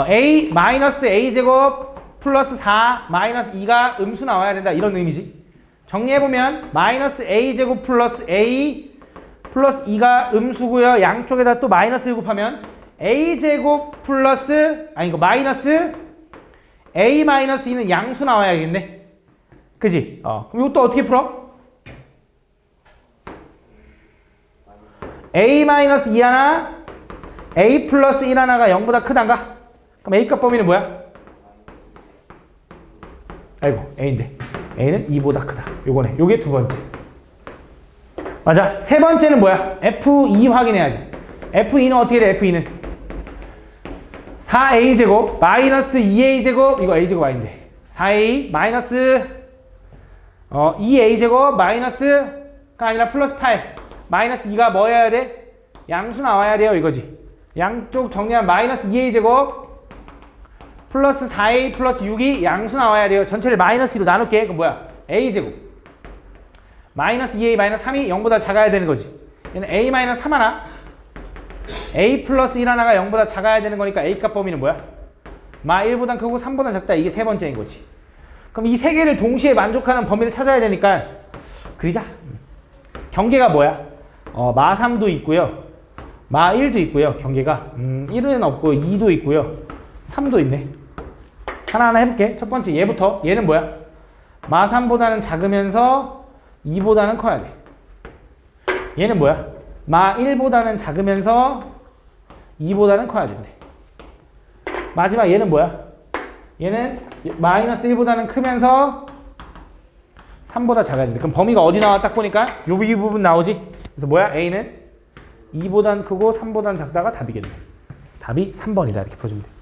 a 마이너스 a제곱 플러스 4 마이너스 2가 음수 나와야 된다. 이런 의미지. 정리해보면 마이너스 a제곱 플러스 a 플러스 2가 음수고요. 양쪽에다 또 마이너스 1 곱하면 a제곱 플러스 마이너스 a 마이너스 2는 양수 나와야겠네. 그지? 그럼 이것도 어떻게 풀어? a 마이너스 2 하나 a 플러스 1 하나가 0보다 크단가? 그럼 a 값 범위는 뭐야? 아이고 a인데 a는 2보다 크다. 요거네. 요게 두 번째. 맞아. 세 번째는 뭐야? F2 확인해야지. F2는 어떻게 돼? F2는 4a제곱 마이너스 2a제곱 이거 a제곱 아닌데 4a 마이너스 2a제곱 마이너스가 아니라 플러스 8 마이너스 2가 뭐 해야 돼? 양수 나와야 돼요. 이거지. 양쪽 정리하면 마이너스 2a제곱 플러스 4a 플러스 6이 양수 나와야 돼요. 전체를 마이너스 2로 나눌게. 그럼 뭐야? a제곱 마이너스 2a 마이너스 3이 0보다 작아야 되는 거지. 얘는 a 마이너스 3 하나 a 플러스 1 하나가 0보다 작아야 되는 거니까 a 값 범위는 뭐야? 마 1보단 크고 3보단 작다. 이게 세 번째인 거지. 그럼 이 세 개를 동시에 만족하는 범위를 찾아야 되니까 그리자. 경계가 뭐야? 마 3도 있고요. 마 1도 있고요. 경계가 1은 없고 2도 있고요. 3도 있네. 하나하나 해볼게. 첫 번째 얘부터. 얘는 뭐야? 마 3보다는 작으면서 2보다는 커야 돼. 얘는 뭐야? 마 1보다는 작으면서 2보다는 커야 된대. 마지막 얘는 뭐야? 얘는 마이너스 1보다는 크면서 3보다 작아야 된다. 그럼 범위가 어디 나와? 딱 보니까 이 부분 나오지? 그래서 뭐야? A는 2보단 크고 3보단 작다가 답이겠네. 답이 3번이다. 이렇게 풀어주면 돼.